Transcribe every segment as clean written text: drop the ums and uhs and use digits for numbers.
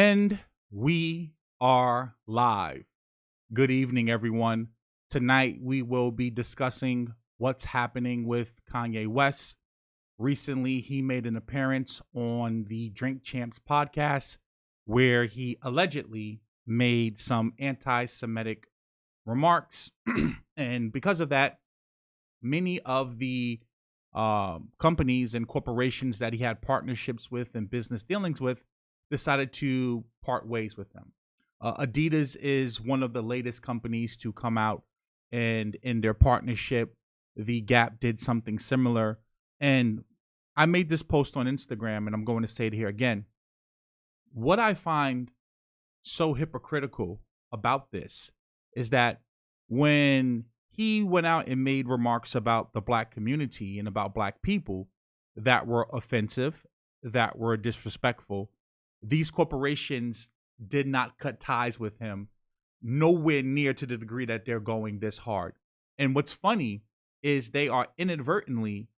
And we are live. Good evening, everyone. Tonight, we will be discussing what's happening with Kanye West. Recently, he made an appearance on the Drink Champs podcast where he allegedly made some anti-Semitic remarks. And because of that, many of the companies and corporations that he had partnerships with and business dealings with decided to part ways with them. Adidas is one of the latest companies to come out, and in their partnership, the Gap did something similar. And I made this post on Instagram, and I'm going to say it here again. What I find so hypocritical about this is that when he went out and made remarks about the Black community and about Black people that were offensive, that were disrespectful, these corporations did not cut ties with him, nowhere near to the degree that they're going this hard. And what's funny is they are inadvertently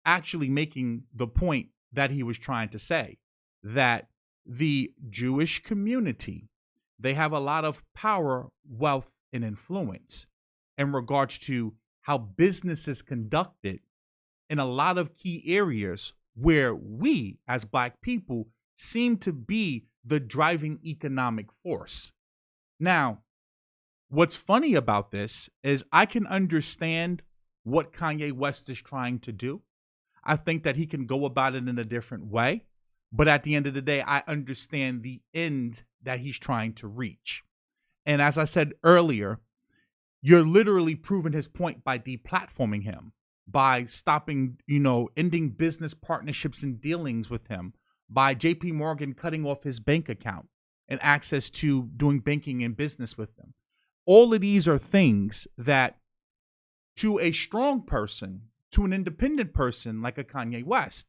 actually making the point that he was trying to say, that the Jewish community, they have a lot of power, wealth, and influence in regards to how business is conducted in a lot of key areas where we as Black people seem to be the driving economic force. Now, what's funny about this is I can understand what Kanye West is trying to do. I think that he can go about it in a different way. But at the end of the day, I understand the end that he's trying to reach. And as I said earlier, you're literally proving his point by deplatforming him, by stopping, ending business partnerships and dealings with him, by JP Morgan cutting off his bank account and access to doing banking and business with them. All of these are things that to a strong person, to an independent person like a Kanye West,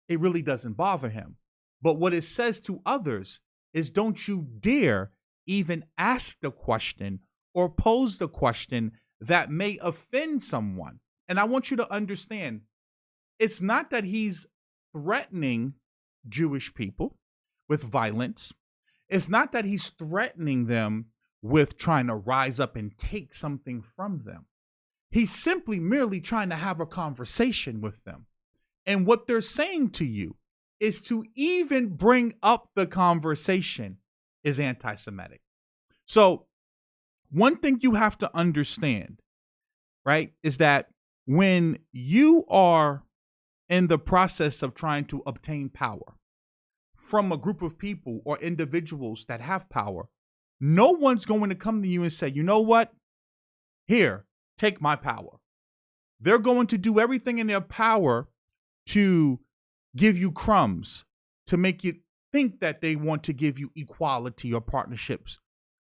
it really doesn't bother him. But what it says to others is don't you dare even ask the question or pose the question that may offend someone. And I want you to understand, it's not that he's threatening Jewish people with violence. It's not that he's threatening them with trying to rise up and take something from them. He's simply merely trying to have a conversation with them. And what they're saying to you is to even bring up the conversation is anti-Semitic. So one thing you have to understand, right, is that when you are in the process of trying to obtain power from a group of people or individuals that have power, no one's going to come to you and say, you know what? Here, take my power. They're going to do everything in their power to give you crumbs, to make you think that they want to give you equality or partnerships.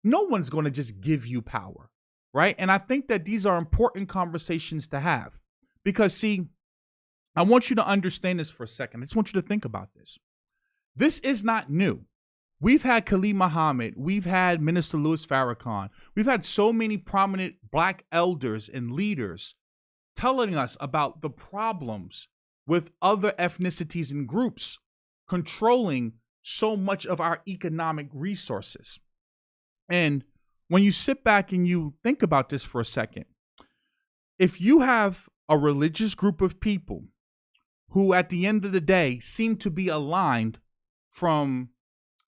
No one's going to just give you power, right? And I think that these are important conversations to have because, see, I want you to understand this for a second. I just want you to think about this. This is not new. We've had Khalid Muhammad. We've had Minister Louis Farrakhan. We've had so many prominent Black elders and leaders telling us about the problems with other ethnicities and groups controlling so much of our economic resources. And when you sit back and you think about this for a second, if you have a religious group of people who at the end of the day seem to be aligned from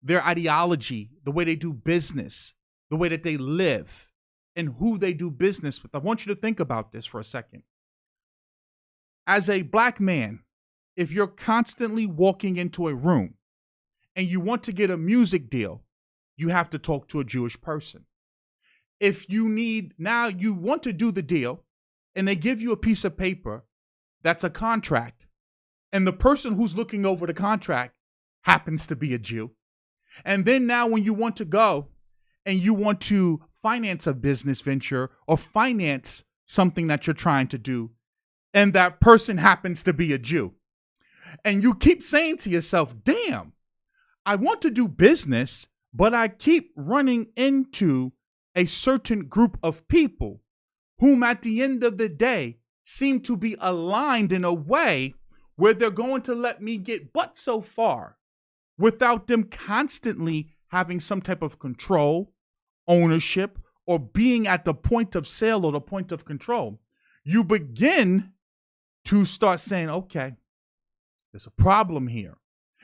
their ideology, the way they do business, the way that they live, and who they do business with, I want you to think about this for a second. As a Black man, if you're constantly walking into a room and you want to get a music deal, you have to talk to a Jewish person. If you want to do the deal and they give you a piece of paper that's a contract, and the person who's looking over the contract happens to be a Jew. And then now when you want to go and you want to finance a business venture or finance something that you're trying to do, and that person happens to be a Jew. And you keep saying to yourself, damn, I want to do business, but I keep running into a certain group of people whom at the end of the day seem to be aligned in a way where they're going to let me get but so far without them constantly having some type of control, ownership, or being at the point of sale or the point of control, you begin to start saying, okay, there's a problem here.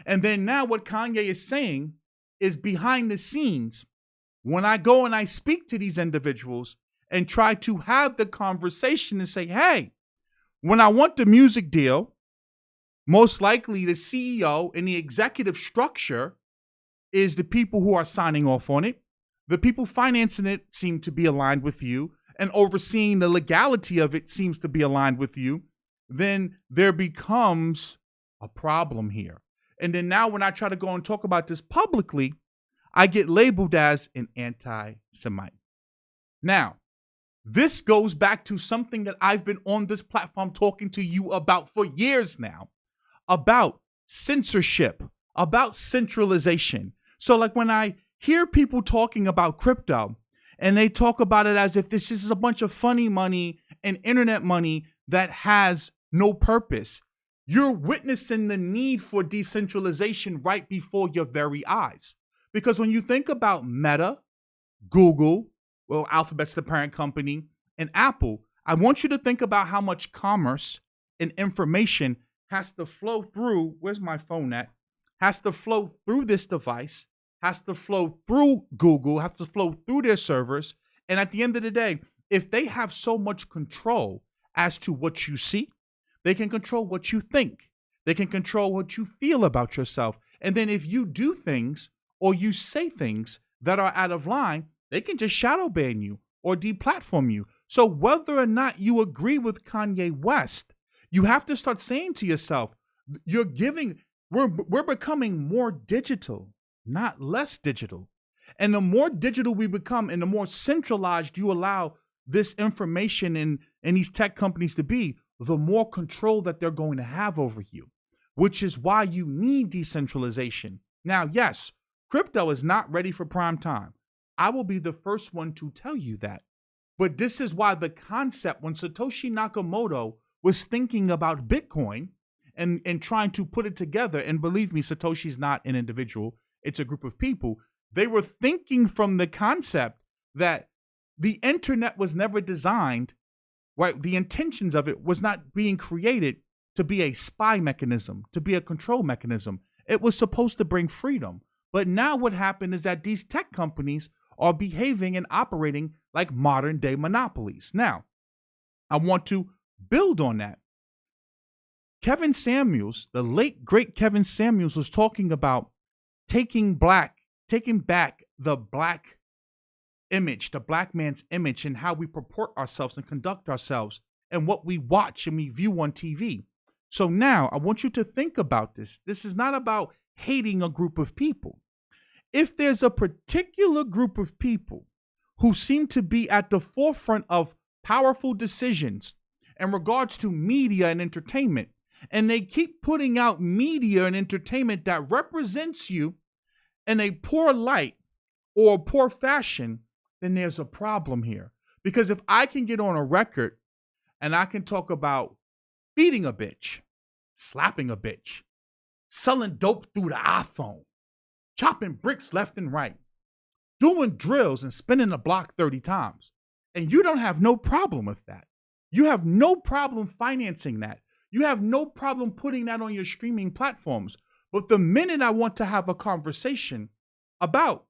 And then now what Kanye is saying is behind the scenes, when I go and I speak to these individuals and try to have the conversation and say, hey, when I want the music deal, most likely the CEO and the executive structure is the people who are signing off on it. The people financing it seem to be aligned with you, and overseeing the legality of it seems to be aligned with you. Then there becomes a problem here. And then now when I try to go and talk about this publicly, I get labeled as an anti-Semite. Now, this goes back to something that I've been on this platform talking to you about for years now, about censorship, about centralization. So like when I hear people talking about crypto and they talk about it as if this is a bunch of funny money and internet money that has no purpose, you're witnessing the need for decentralization right before your very eyes. Because when you think about Meta, Google, well, Alphabet's the parent company, and Apple, I want you to think about how much commerce and information has to flow through, where's my phone at? Has to flow through this device, has to flow through Google, has to flow through their servers. And at the end of the day, if they have so much control as to what you see, they can control what you think. They can control what you feel about yourself. And then if you do things or you say things that are out of line, they can just shadow ban you or deplatform you. So whether or not you agree with Kanye West, you have to start saying to yourself, we're becoming more digital, not less digital. And the more digital we become and the more centralized you allow this information and these tech companies to be, the more control that they're going to have over you, which is why you need decentralization. Now, yes, crypto is not ready for prime time. I will be the first one to tell you that. But this is why the concept, when Satoshi Nakamoto was thinking about Bitcoin and trying to put it together, and believe me, Satoshi's not an individual, it's a group of people. They were thinking from the concept that the internet was never designed, right? The intentions of it was not being created to be a spy mechanism, to be a control mechanism. It was supposed to bring freedom. But now what happened is that these tech companies are behaving and operating like modern day monopolies. Now, I want to build on that. Kevin Samuels, the late great Kevin Samuels, was talking about taking back the black image, the black man's image, and how we purport ourselves and conduct ourselves and what we watch and we view on TV. So now I want you to think about this. This is not about hating a group of people. If there's a particular group of people who seem to be at the forefront of powerful decisions in regards to media and entertainment, and they keep putting out media and entertainment that represents you in a poor light or poor fashion, then there's a problem here. Because if I can get on a record and I can talk about beating a bitch, slapping a bitch, selling dope through the iPhone, chopping bricks left and right, doing drills and spinning the block 30 times, and you don't have no problem with that. You have no problem financing that. You have no problem putting that on your streaming platforms. But the minute I want to have a conversation about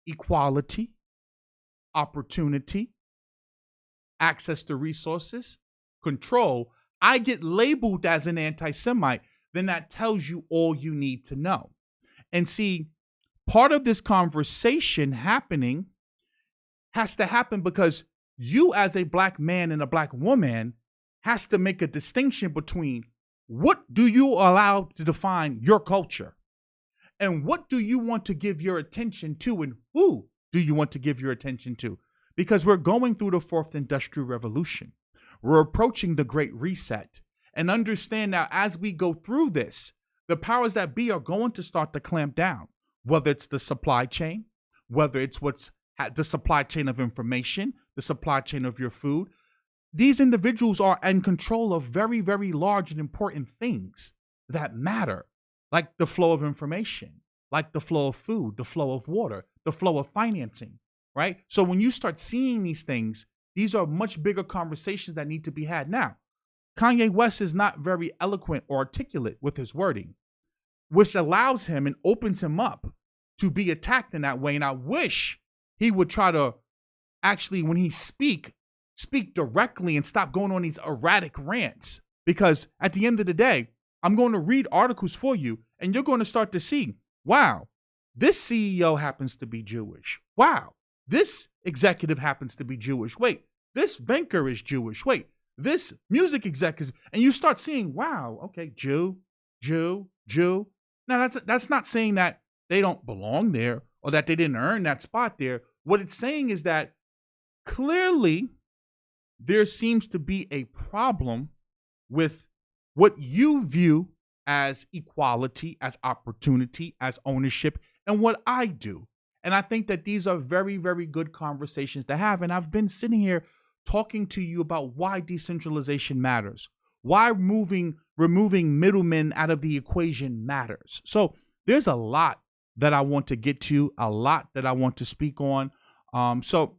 equality, opportunity, access to resources, control, I get labeled as an anti-Semite, then that tells you all you need to know. And see, part of this conversation happening has to happen because you as a black man and a black woman has to make a distinction between what do you allow to define your culture and what do you want to give your attention to and who do you want to give your attention to? Because we're going through the fourth industrial revolution. We're approaching the Great Reset. And understand now, as we go through this, the powers that be are going to start to clamp down, whether it's the supply chain, whether it's the supply chain of information, the supply chain of your food. These individuals are in control of very, very large and important things that matter, like the flow of information, like the flow of food, the flow of water, the flow of financing, right? So when you start seeing these things, these are much bigger conversations that need to be had. Now, Kanye West is not very eloquent or articulate with his wording, which allows him and opens him up to be attacked in that way. And I wish he would try to actually, when he speak directly and stop going on these erratic rants. Because at the end of the day, I'm going to read articles for you and you're going to start to see, wow, this CEO happens to be Jewish. Wow, this executive happens to be Jewish. Wait, this banker is Jewish. Wait, this music exec is, and you start seeing, wow, okay, Jew. Now that's not saying that they don't belong there or that they didn't earn that spot there. What it's saying is that clearly there seems to be a problem with what you view as equality, as opportunity, as ownership, and what I do. And I think that these are very, very good conversations to have. And I've been sitting here talking to you about why decentralization matters, why removing middlemen out of the equation matters. So there's a lot that I want to get to, a lot that I want to speak on. So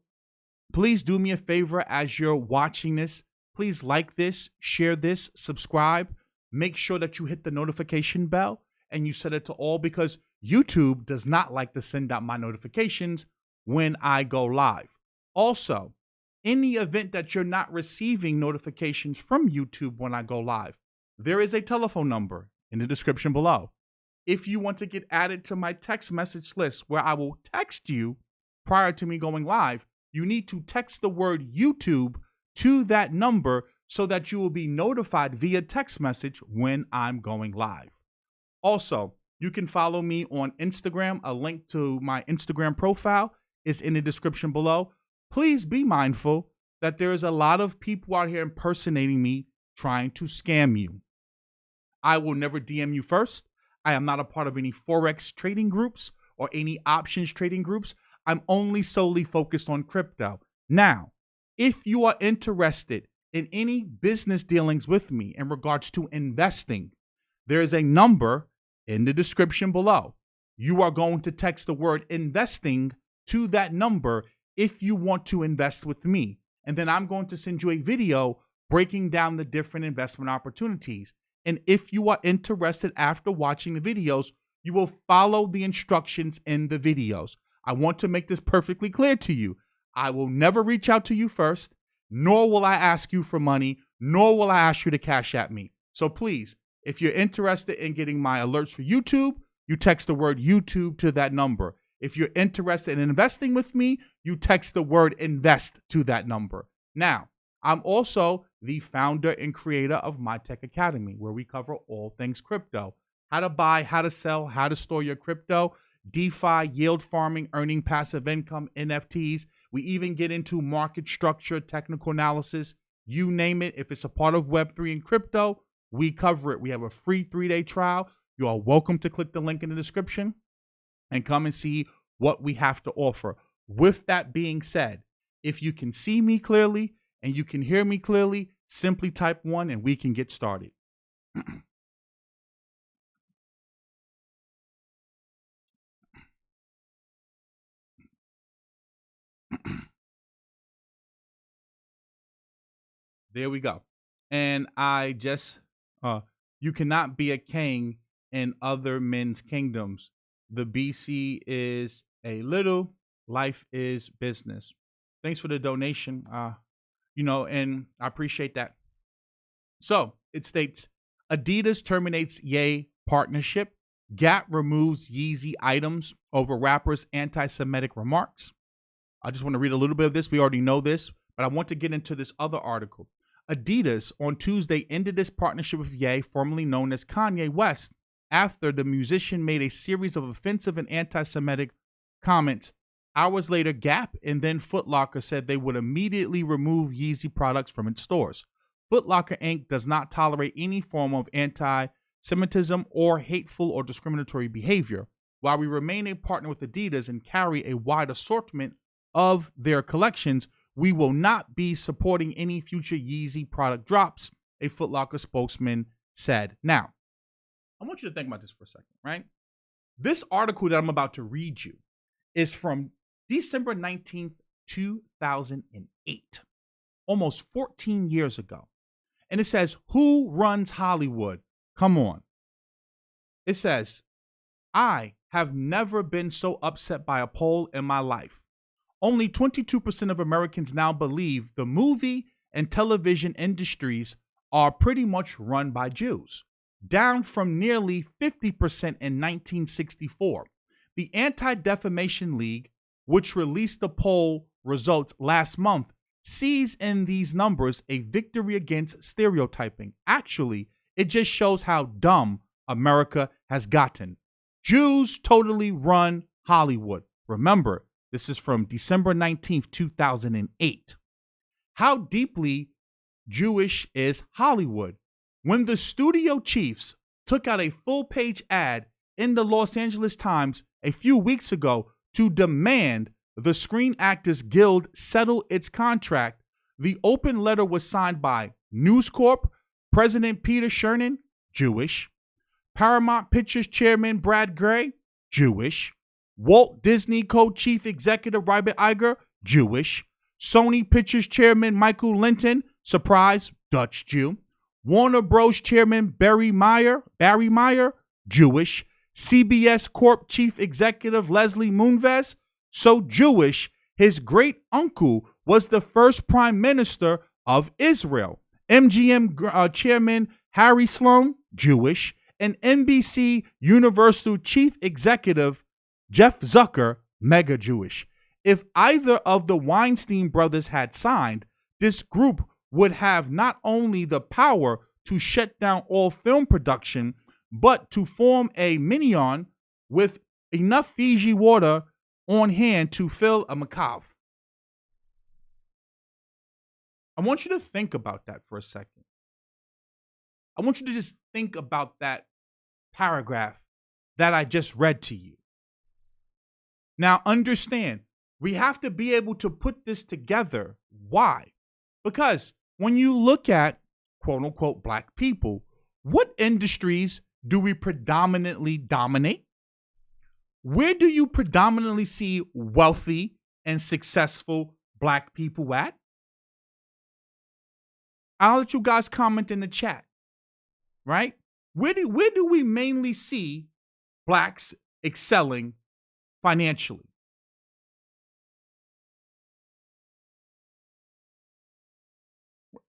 please do me a favor as you're watching this. Please like this, share this, subscribe. Make sure that you hit the notification bell and you set it to all, because YouTube does not like to send out my notifications when I go live. Also, in the event that you're not receiving notifications from YouTube when I go live, there is a telephone number in the description below. If you want to get added to my text message list where I will text you prior to me going live, you need to text the word YouTube to that number so that you will be notified via text message when I'm going live. Also, you can follow me on Instagram. A link to my Instagram profile is in the description below. Please be mindful that there is a lot of people out here impersonating me, trying to scam you. I will never DM you first. I am not a part of any Forex trading groups or any options trading groups. I'm only solely focused on crypto. Now, if you are interested in any business dealings with me in regards to investing, there is a number in the description below. You are going to text the word investing to that number if you want to invest with me. And then I'm going to send you a video breaking down the different investment opportunities. And if you are interested after watching the videos, you will follow the instructions in the videos. I want to make this perfectly clear to you. I will never reach out to you first, nor will I ask you for money, nor will I ask you to cash at me. So please, if you're interested in getting my alerts for YouTube, you text the word YouTube to that number. If you're interested in investing with me, you text the word invest to that number. Now, I'm also the founder and creator of My Tech Academy, where we cover all things crypto: how to buy, how to sell, how to store your crypto, DeFi, yield farming, earning passive income, NFTs. We even get into market structure, technical analysis, you name it. If it's a part of Web3 and crypto, we cover it. We have a free 3-day trial. You are welcome to click the link in the description and come and see what we have to offer. With that being said, if you can see me clearly and you can hear me clearly, simply type 1 and we can get started. There we go. And I just, you cannot be a king in other men's kingdoms. The BC is a little, life is business. Thanks for the donation. And I appreciate that. So it states, Adidas terminates Ye partnership. Gap removes Yeezy items over rappers' anti-Semitic remarks. I just want to read a little bit of this. We already know this, but I want to get into this other article. Adidas on Tuesday ended this partnership with Ye, formerly known as Kanye West, after the musician made a series of offensive and anti-Semitic comments. Hours later, Gap and then Foot Locker said they would immediately remove Yeezy products from its stores. Foot Locker Inc. does not tolerate any form of anti-Semitism or hateful or discriminatory behavior. While we remain a partner with Adidas and carry a wide assortment of their collections, we will not be supporting any future Yeezy product drops, a Foot Locker spokesman said. Now, I want you to think about this for a second, right? This article that I'm about to read you is from December 19th, 2008, almost 14 years ago. And it says, "Who runs Hollywood?" Come on. It says, "I have never been so upset by a poll in my life. Only 22% of Americans now believe the movie and television industries are pretty much run by Jews, down from nearly 50% in 1964. The Anti-Defamation League, which released the poll results last month, sees in these numbers a victory against stereotyping. Actually, it just shows how dumb America has gotten. Jews totally run Hollywood." Remember, this is from December 19th, 2008. How deeply Jewish is Hollywood? When the studio chiefs took out a full-page ad in the Los Angeles Times a few weeks ago to demand the Screen Actors Guild settle its contract, the open letter was signed by News Corp President Peter Chernin, Jewish; Paramount Pictures Chairman Brad Gray, Jewish; Walt Disney Co-Chief Executive Robert Iger, Jewish; Sony Pictures Chairman Michael Linton, surprise, Dutch Jew; Warner Bros. Chairman Barry Meyer, Jewish; CBS Corp Chief Executive Leslie Moonves, so Jewish, his great uncle was the first prime minister of Israel; MGM Chairman Harry Sloan, Jewish; and NBC Universal Chief Executive Jeff Zucker, mega Jewish. If either of the Weinstein brothers had signed, this group would have not only the power to shut down all film production, but to form a minyan with enough Fiji water on hand to fill a macav. I want you to think about that for a second. I want you to just think about that paragraph that I just read to you. Now, understand, we have to be able to put this together. Why? Because when you look at quote unquote black people, what industries do we predominantly dominate? Where do you predominantly see wealthy and successful black people at? I'll let you guys comment in the chat, right? Where do we mainly see blacks excelling financially?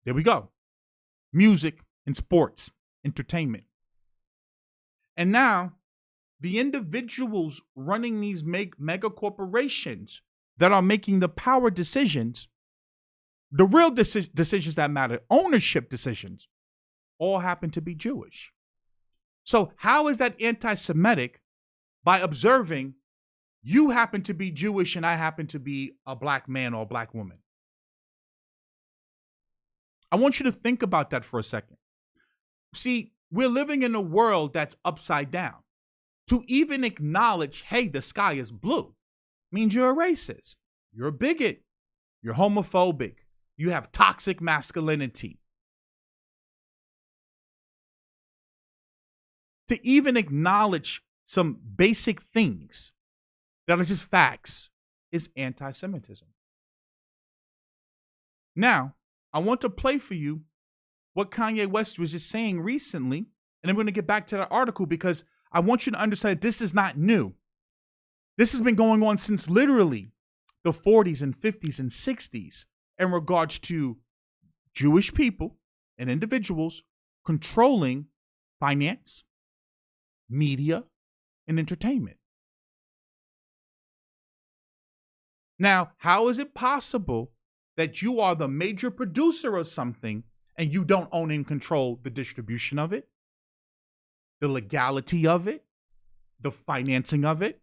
There we go. Music and sports, entertainment. And now, the individuals running these mega corporations that are making the power decisions, the real decisions that matter, ownership decisions, all happen to be Jewish. So how is that anti-Semitic? By observing you happen to be Jewish and I happen to be a black man or a black woman. I want you to think about that for a second. See, we're living in a world that's upside down. To even acknowledge, hey, the sky is blue, means you're a racist, you're a bigot, you're homophobic, you have toxic masculinity. To even acknowledge some basic things that are just facts is anti-Semitism. Now, I want to play for you what Kanye West was just saying recently, and I'm going to get back to that article because I want you to understand this is not new. This has been going on since literally the 40s and 50s and 60s in regards to Jewish people and individuals controlling finance, media, and entertainment. Now, how is it possible that you are the major producer of something and you don't own and control the distribution of it, the legality of it, the financing of it?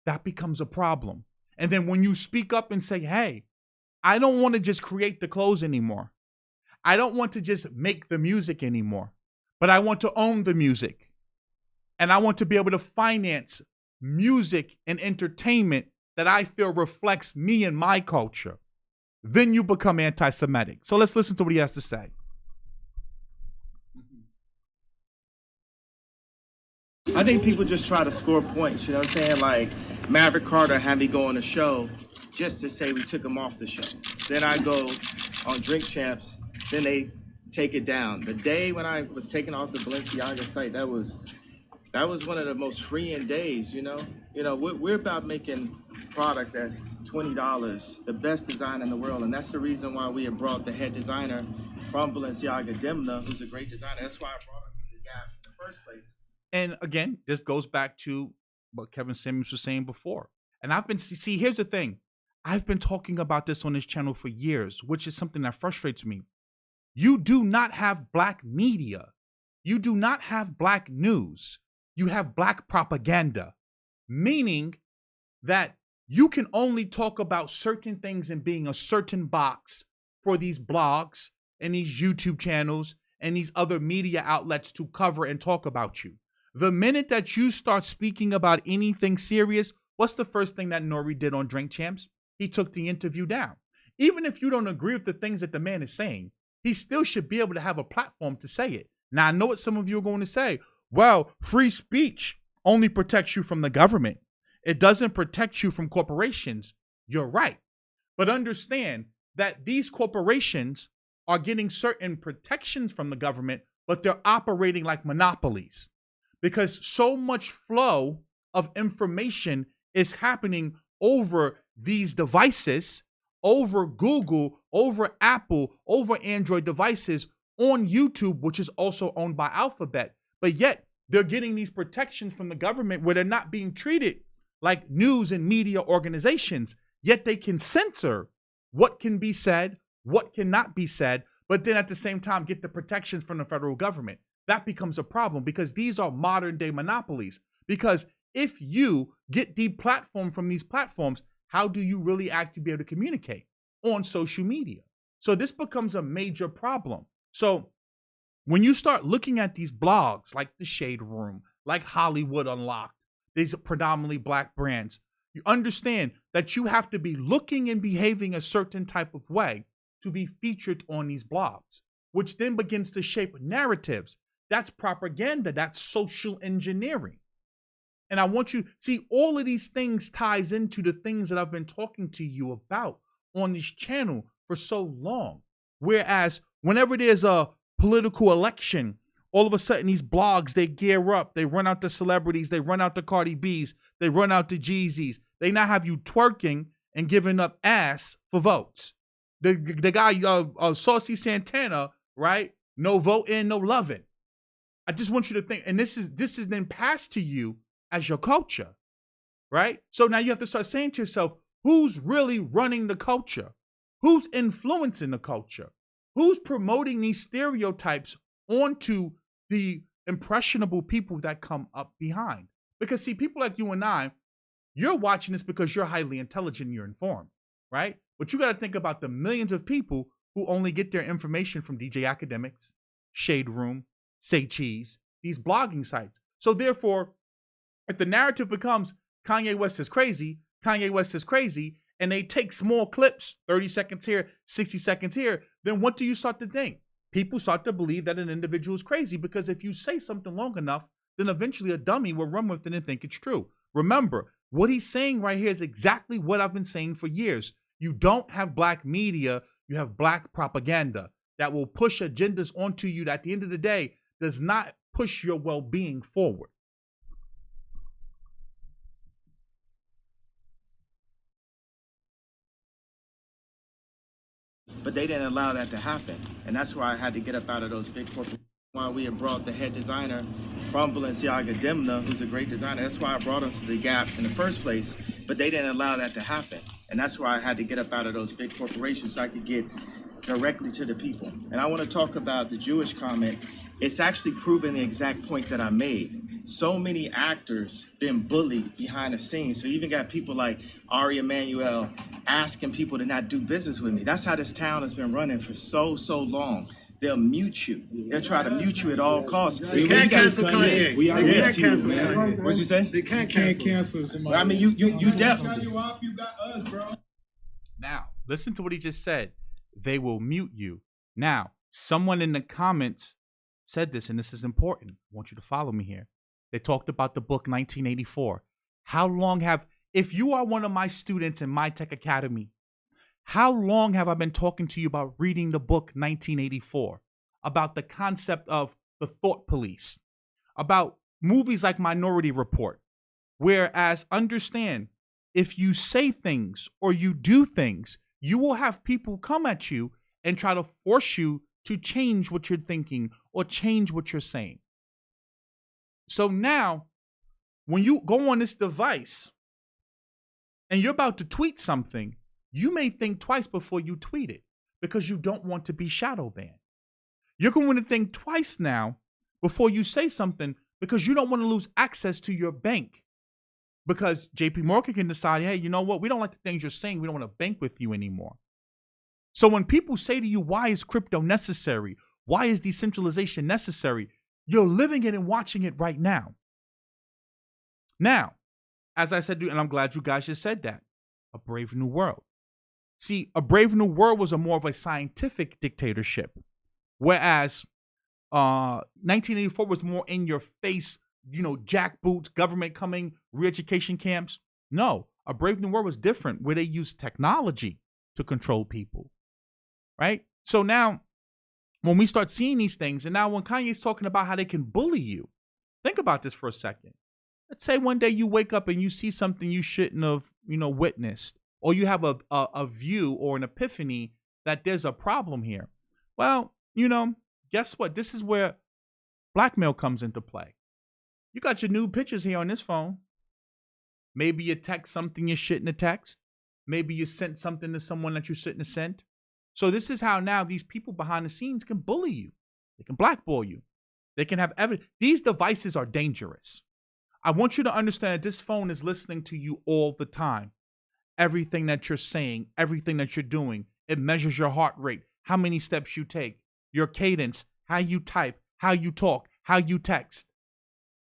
That becomes a problem. And then when you speak up and say, hey, I don't want to just create the clothes anymore. I don't want to just make the music anymore, but I want to own the music. And I want to be able to finance music and entertainment that I feel reflects me and my culture. Then you become anti-Semitic. So let's listen to what he has to say. I think people just try to score points, you know what I'm saying? Like Maverick Carter had me go on a show just to say we took him off the show. Then I go on Drink Champs, then they take it down. The day when I was taken off the Balenciaga site, that was one of the most freeing days, you know? You know, we're about making product that's $20, the best design in the world. And that's the reason why we have brought the head designer from Balenciaga, Dimna, who's a great designer. That's why I brought him to the Gap in the first place. And again, this goes back to what Kevin Samuels was saying before. And here's the thing. I've been talking about this on this channel for years, which is something that frustrates me. You do not have black media. You do not have black news. You have black propaganda, meaning that you can only talk about certain things in being a certain box for these blogs and these YouTube channels and these other media outlets to cover and talk about you. The minute that you start speaking about anything serious, what's the first thing that Nori did on Drink Champs? He took the interview down. Even if you don't agree with the things that the man is saying, he still should be able to have a platform to say it. Now, I know what some of you are going to say. Well, free speech only protects you from the government. It doesn't protect you from corporations. You're right. But understand that these corporations are getting certain protections from the government, but they're operating like monopolies because so much flow of information is happening over these devices, over Google, over Apple, over Android devices, on YouTube, which is also owned by Alphabet. But yet they're getting these protections from the government where they're not being treated like news and media organizations, yet they can censor what can be said, what cannot be said, but then at the same time get the protections from the federal government. That becomes a problem because these are modern day monopolies. Because if you get deplatformed from these platforms, how do you really actually be able to communicate on social media? So this becomes a major problem. So when you start looking at these blogs like The Shade Room, like Hollywood Unlocked, these are predominantly black brands, you understand that you have to be looking and behaving a certain type of way to be featured on these blogs, which then begins to shape narratives. That's propaganda. That's social engineering. And I want you, see, all of these things ties into the things that I've been talking to you about on this channel for so long. Whereas whenever there's a political election, all of a sudden these blogs, they gear up, they run out the celebrities, they run out the Cardi B's, they run out the Yeezys. They now have you twerking and giving up ass for votes. The guy, Saucy Santana, right? No voting, no loving. I just want you to think, and this is then passed to you as your culture, right? So now you have to start saying to yourself, who's really running the culture? Who's influencing the culture? Who's promoting these stereotypes onto the impressionable people that come up behind? Because see, people like you and I, you're watching this because you're highly intelligent and you're informed, right? But you got to think about the millions of people who only get their information from DJ Academics, Shade Room, Say Cheese, these blogging sites. So therefore, if the narrative becomes Kanye West is crazy, and they take small clips, 30 seconds here, 60 seconds here, then what do you start to think? People start to believe that an individual is crazy because if you say something long enough, then eventually a dummy will run with it and think it's true. Remember, what he's saying right here is exactly what I've been saying for years. You don't have black media, you have black propaganda that will push agendas onto you that at the end of the day does not push your well-being forward. But they didn't allow that to happen. And that's why I had to get up out of those big corporations. Why we had brought the head designer from Balenciaga, Dimna, who's a great designer. That's why I brought him to the Gap in the first place. But they didn't allow that to happen. And that's why I had to get up out of those big corporations so I could get directly to the people. And I want to talk about the Jewish comment. It's actually proving the exact point that I made. So many actors been bullied behind the scenes. So you even got people like Ari Emanuel asking people to not do business with me. That's how this town has been running for so long. They'll mute you. They'll try to mute you at all costs. They can't cancel Kanye. We are can't cancel Kanye. What'd you say? They can't cancel somebody. I mean, you definitely. You got us, bro. Now, listen to what he just said. They will mute you. Now, someone in the comments said this, and this is important. I want you to follow me here. They talked about the book 1984. How long if you are one of my students in my tech academy, how long have I been talking to you about reading the book 1984, about the concept of the thought police, about movies like Minority Report? Whereas, understand, if you say things or you do things, you will have people come at you and try to force you to change what you're thinking or change what you're saying. So now, when you go on this device and you're about to tweet something, you may think twice before you tweet it because you don't want to be shadow banned. You're going to think twice now before you say something because you don't want to lose access to your bank. Because JP Morgan can decide, hey, you know what? We don't like the things you're saying. We don't want to bank with you anymore. So when people say to you, why is crypto necessary? Why is decentralization necessary? You're living it and watching it right now. Now, as I said, and I'm glad you guys just said that, a brave new world. See, a brave new world was more of a scientific dictatorship, whereas 1984 was more in your face, jackboots, government coming, re-education camps. No, a brave new world was different, where they used technology to control people, right? So now, when we start seeing these things, and now when Kanye's talking about how they can bully you, think about this for a second. Let's say one day you wake up and you see something you shouldn't have, witnessed, or you have a view or an epiphany that there's a problem here. Well, guess what? This is where blackmail comes into play. You got your new pictures here on this phone. Maybe you text something you shouldn't have texted. Maybe you sent something to someone that you shouldn't have sent. So this is how now these people behind the scenes can bully you. They can blackball you. They can have evidence. These devices are dangerous. I want you to understand that this phone is listening to you all the time. Everything that you're saying, everything that you're doing, it measures your heart rate, how many steps you take, your cadence, how you type, how you talk, how you text.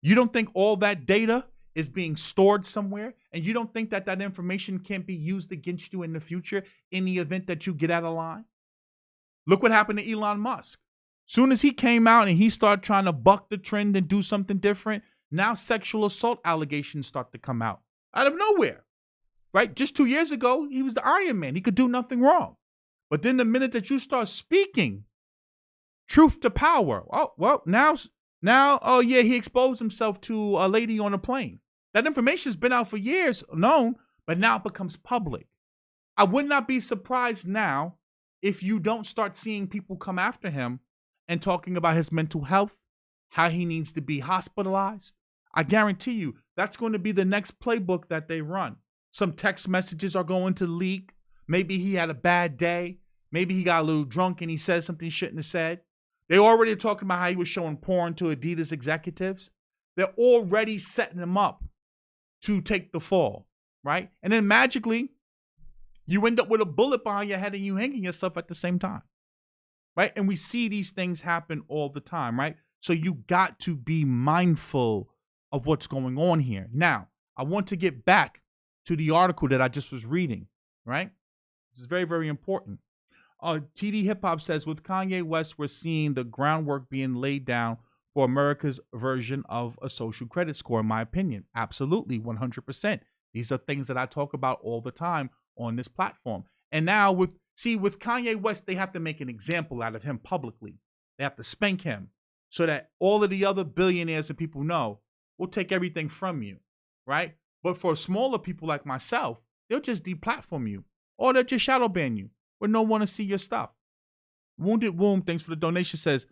You don't think all that data is being stored somewhere, and you don't think that that information can't be used against you in the future in the event that you get out of line? Look what happened to Elon Musk. Soon as he came out and he started trying to buck the trend and do something different, now sexual assault allegations start to come out of nowhere, right? Just 2 years ago, he was the Iron Man. He could do nothing wrong. But then the minute that you start speaking truth to power, oh, well, now, oh yeah, he exposed himself to a lady on a plane. That information's been out for years, known, but now it becomes public. I would not be surprised now if you don't start seeing people come after him and talking about his mental health, how he needs to be hospitalized. I guarantee you that's going to be the next playbook that they run. Some text messages are going to leak. Maybe he had a bad day. Maybe he got a little drunk and he said something he shouldn't have said. They already talking about how he was showing porn to Adidas executives. They're already setting him up to take the fall, right? And then magically, you end up with a bullet behind your head and you hanging yourself at the same time, right? And we see these things happen all the time, right? So you got to be mindful of what's going on here. Now, I want to get back to the article that I just was reading, right? This is very, very important. TD Hip Hop says, with Kanye West, we're seeing the groundwork being laid down for America's version of a social credit score, in my opinion. Absolutely, 100%. These are things that I talk about all the time on this platform. And now with Kanye West, they have to make an example out of him publicly. They have to spank him so that all of the other billionaires and people know, we'll take everything from you, right? But for smaller people like myself, they'll just deplatform you or they'll just shadow ban you where no one want to see your stuff. Wounded Womb, thanks for the donation, says,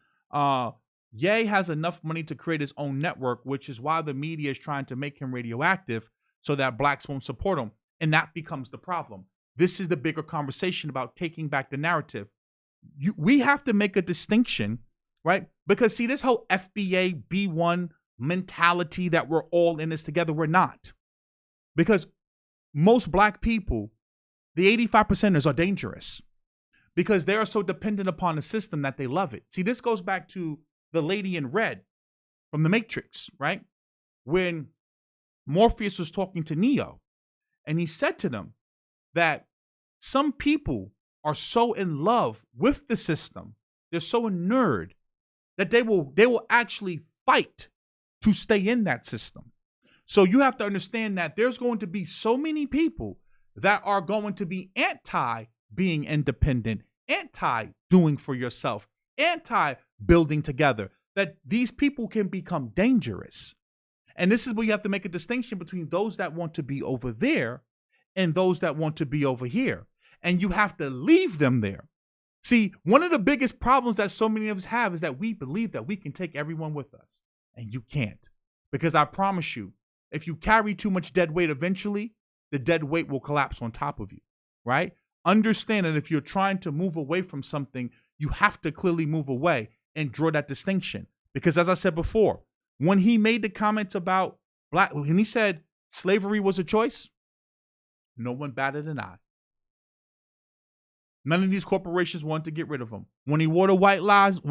Ye has enough money to create his own network, which is why the media is trying to make him radioactive so that blacks won't support him. And that becomes the problem. This is the bigger conversation about taking back the narrative. We have to make a distinction, right? Because see, this whole FBA B1 mentality that we're all in this together, we're not. Because most black people, the 85%ers are dangerous because they are so dependent upon the system that they love it. See, this goes back to the lady in red from The Matrix, right? When Morpheus was talking to Neo, and he said to them that some people are so in love with the system, they're so inured that they will actually fight to stay in that system. So you have to understand that there's going to be so many people that are going to be anti being independent, anti doing for yourself, anti building together, that these people can become dangerous. And this is where you have to make a distinction between those that want to be over there and those that want to be over here. And you have to leave them there. See, one of the biggest problems that so many of us have is that we believe that we can take everyone with us. And you can't. Because I promise you, if you carry too much dead weight, eventually the dead weight will collapse on top of you, right? Understand that if you're trying to move away from something, you have to clearly move away and draw that distinction. Because as I said before, when he made the comments about when he said slavery was a choice, no one batted an eye. None of these corporations wanted to get rid of him. When he wore the white lives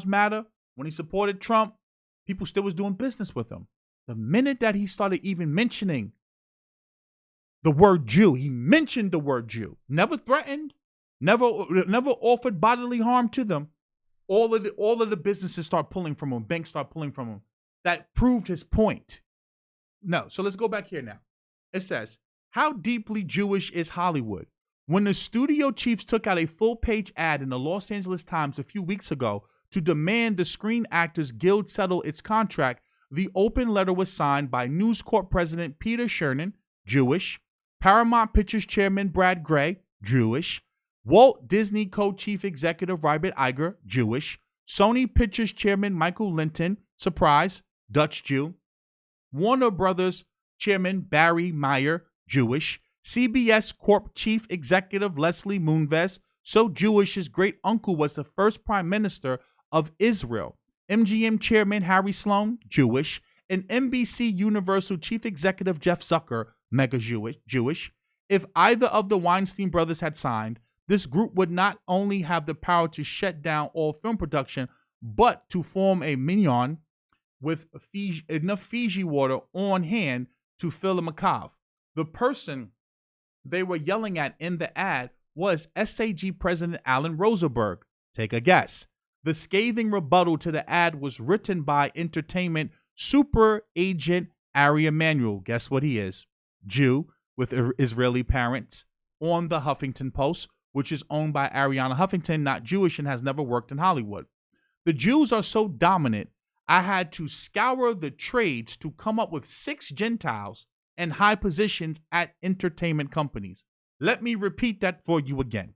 matter, when he supported Trump, people still was doing business with him. The minute that he started even mentioning the word Jew, he mentioned the word Jew, never threatened, never offered bodily harm to them. All of the businesses start pulling from him, banks start pulling from him. That proved his point. No, so let's go back here now. It says, how deeply Jewish is Hollywood? When the studio chiefs took out a full-page ad in the Los Angeles Times a few weeks ago to demand the Screen Actors Guild settle its contract, the open letter was signed by News Corp President Peter Chernin, Jewish, Paramount Pictures Chairman Brad Gray, Jewish, Walt Disney Co-Chief Executive Robert Iger, Jewish, Sony Pictures Chairman Michael Linton, surprise, Dutch Jew, Warner Brothers Chairman Barry Meyer, Jewish, CBS Corp Chief Executive Leslie Moonves, so Jewish his great uncle was the first Prime Minister of Israel, MGM Chairman Harry Sloan, Jewish, and NBC Universal Chief Executive Jeff Zucker, mega Jewish. If either of the Weinstein brothers had signed, this group would not only have the power to shut down all film production, but to form a minyan with enough Fiji water on hand to fill a macabre. The person they were yelling at in the ad was SAG President Alan Rosenberg. Take a guess. The scathing rebuttal to the ad was written by entertainment super agent Ari Emanuel. Guess what he is? Jew with Israeli parents, on the Huffington Post, which is owned by Ariana Huffington, not Jewish and has never worked in Hollywood. The Jews are so dominant, I had to scour the trades to come up with 6 Gentiles in high positions at entertainment companies. Let me repeat that for you again.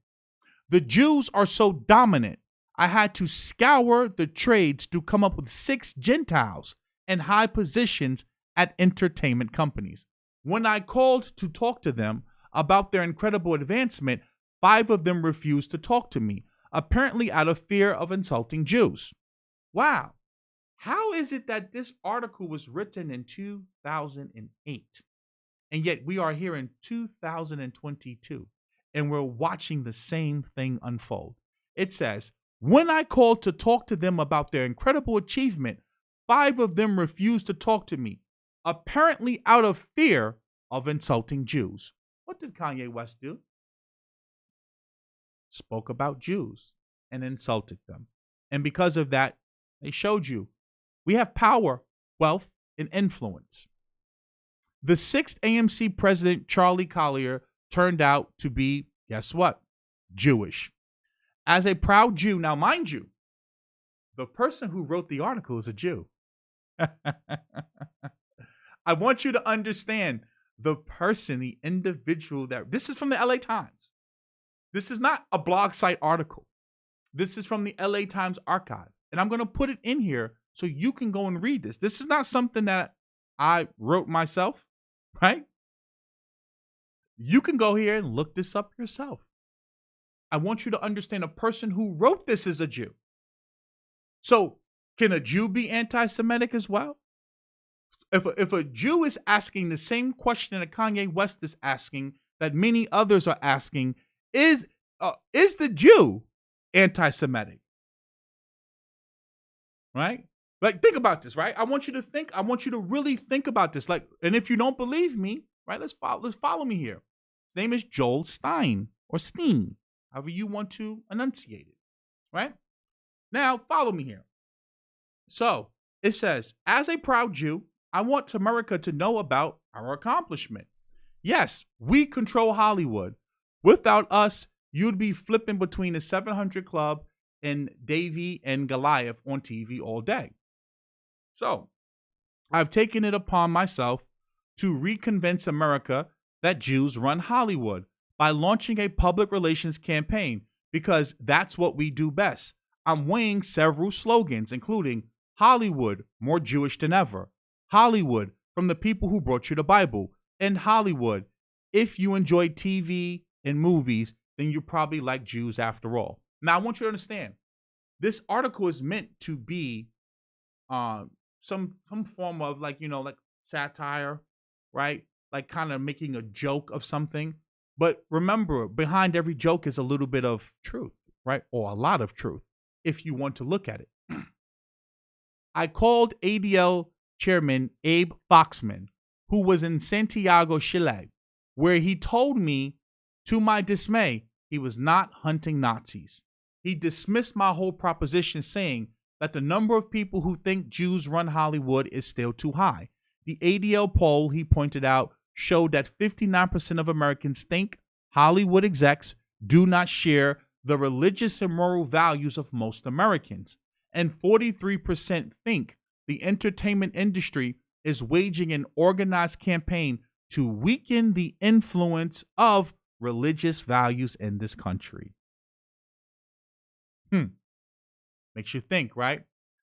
The Jews are so dominant, I had to scour the trades to come up with 6 Gentiles in high positions at entertainment companies. When I called to talk to them about their incredible advancement, 5 of them refused to talk to me, apparently out of fear of insulting Jews. Wow. How is it that this article was written in 2008, and yet we are here in 2022, and we're watching the same thing unfold? It says, when I called to talk to them about their incredible achievement, 5 of them refused to talk to me, apparently out of fear of insulting Jews. What did Kanye West do? Spoke about Jews and insulted them. And because of that, they showed you we have power, wealth, and influence. The 6th AMC president, Charlie Collier, turned out to be, guess what? Jewish. As a proud Jew, now mind you, the person who wrote the article is a Jew. I want you to understand the person, the individual that, this is from the LA Times. This is not a blog site article. This is from the LA Times archive. And I'm going to put it in here so you can go and read this. This is not something that I wrote myself, right? You can go here and look this up yourself. I want you to understand a person who wrote this is a Jew. So can a Jew be anti-Semitic as well? If a Jew is asking the same question that Kanye West is asking, that many others are asking, is the Jew anti-Semitic? Right? Like, think about this, right? I want you to really think about this. Like, and if you don't believe me, right, let's follow me here. His name is Joel Stein, or Steen, however you want to enunciate it, right? Now, follow me here. So, It says, as a proud Jew, I want America to know about our accomplishment. Yes, we control Hollywood. Without us, you'd be flipping between the 700 Club and Davy and Goliath on TV all day. So, I've taken it upon myself to reconvince America that Jews run Hollywood by launching a public relations campaign because that's what we do best. I'm weighing several slogans, including Hollywood, more Jewish than ever, Hollywood, from the people who brought you the Bible, and Hollywood, if you enjoy TV and movies, then you probably like Jews after all. Now, I want you to understand, this article is meant to be some form of like satire, right? Like kind of making a joke of something. But remember, behind every joke is a little bit of truth, right? Or a lot of truth, if you want to look at it. I called ADL chairman Abe Foxman, who was in Santiago, Chile, where he told me, to my dismay, he was not hunting Nazis. He dismissed my whole proposition, saying that the number of people who think Jews run Hollywood is still too high. The ADL poll, he pointed out, showed that 59% of Americans think Hollywood execs do not share the religious and moral values of most Americans, and 43% think the entertainment industry is waging an organized campaign to weaken the influence of religious values in this country. Makes you think, right?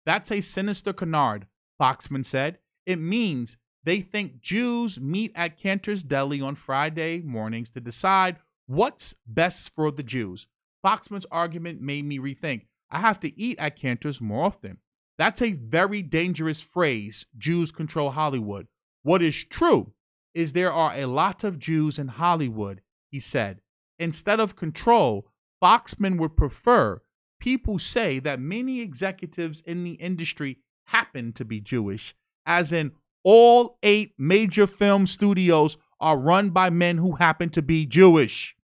That's a sinister canard, Foxman said. It means they think Jews meet at Cantor's Deli on Friday mornings to decide what's best for the Jews. Foxman's argument made me rethink. I have to eat at Cantor's more often. That's a very dangerous phrase, Jews control Hollywood. What is true is there are a lot of Jews in Hollywood, he said. Instead of control, Foxman would prefer people say that many executives in the industry happen to be Jewish, as in all 8 major film studios are run by men who happen to be Jewish.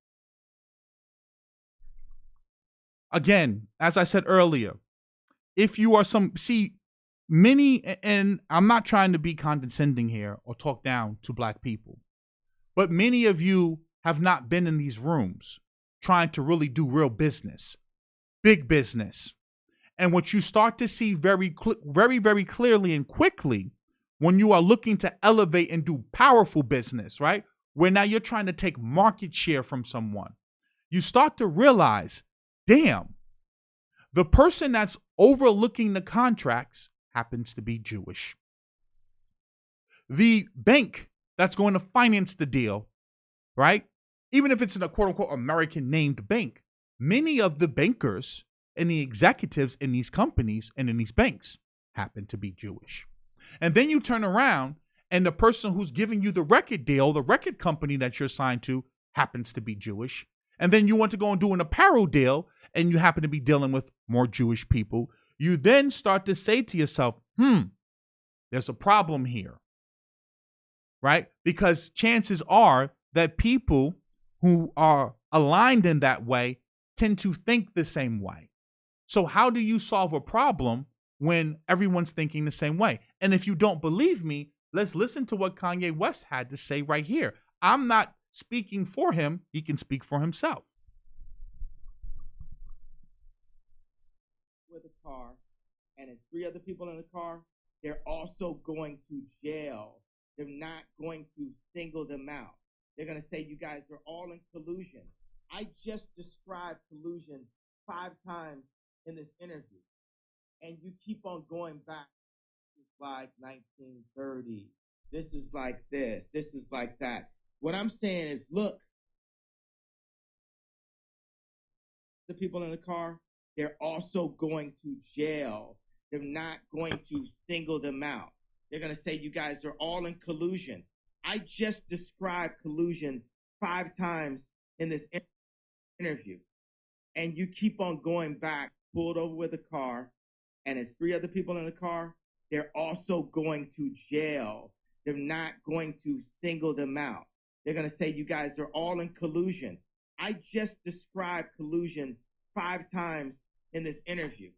Again, as I said earlier, if you are many, and I'm not trying to be condescending here or talk down to black people, but many of you have not been in these rooms trying to really do real business, big business. And what you start to see very, very clearly and quickly when you are looking to elevate and do powerful business, right? Where now you're trying to take market share from someone. You start to realize, damn, the person that's overlooking the contracts happens to be Jewish. The bank that's going to finance the deal, right? Even if it's in a quote unquote American named bank, many of the bankers and the executives in these companies and in these banks happen to be Jewish. And then you turn around and the person who's giving you the record deal, the record company that you're signed to, happens to be Jewish. And then you want to go and do an apparel deal and you happen to be dealing with more Jewish people. You then start to say to yourself, there's a problem here, right? Because chances are that people who are aligned in that way tend to think the same way. So how do you solve a problem when everyone's thinking the same way? And if you don't believe me, let's listen to what Kanye West had to say right here. I'm not speaking for him. He can speak for himself. With a car, and it's 3 other people in the car, they're also going to jail. They're not going to single them out. They're going to say, you guys are all in collusion. I just described collusion 5 times in this interview. And you keep on going back. This is like 1930. This is like this. This is like that. What I'm saying is, look, the people in the car, they're also going to jail. They're not going to single them out. They're going to say, you guys are all in collusion. I just described collusion 5 times in this interview. And you keep on going back, pulled over with a car, and it's 3 other people in the car. They're also going to jail. They're not going to single them out. They're going to say, you guys are all in collusion. I just described collusion 5 times in this interview.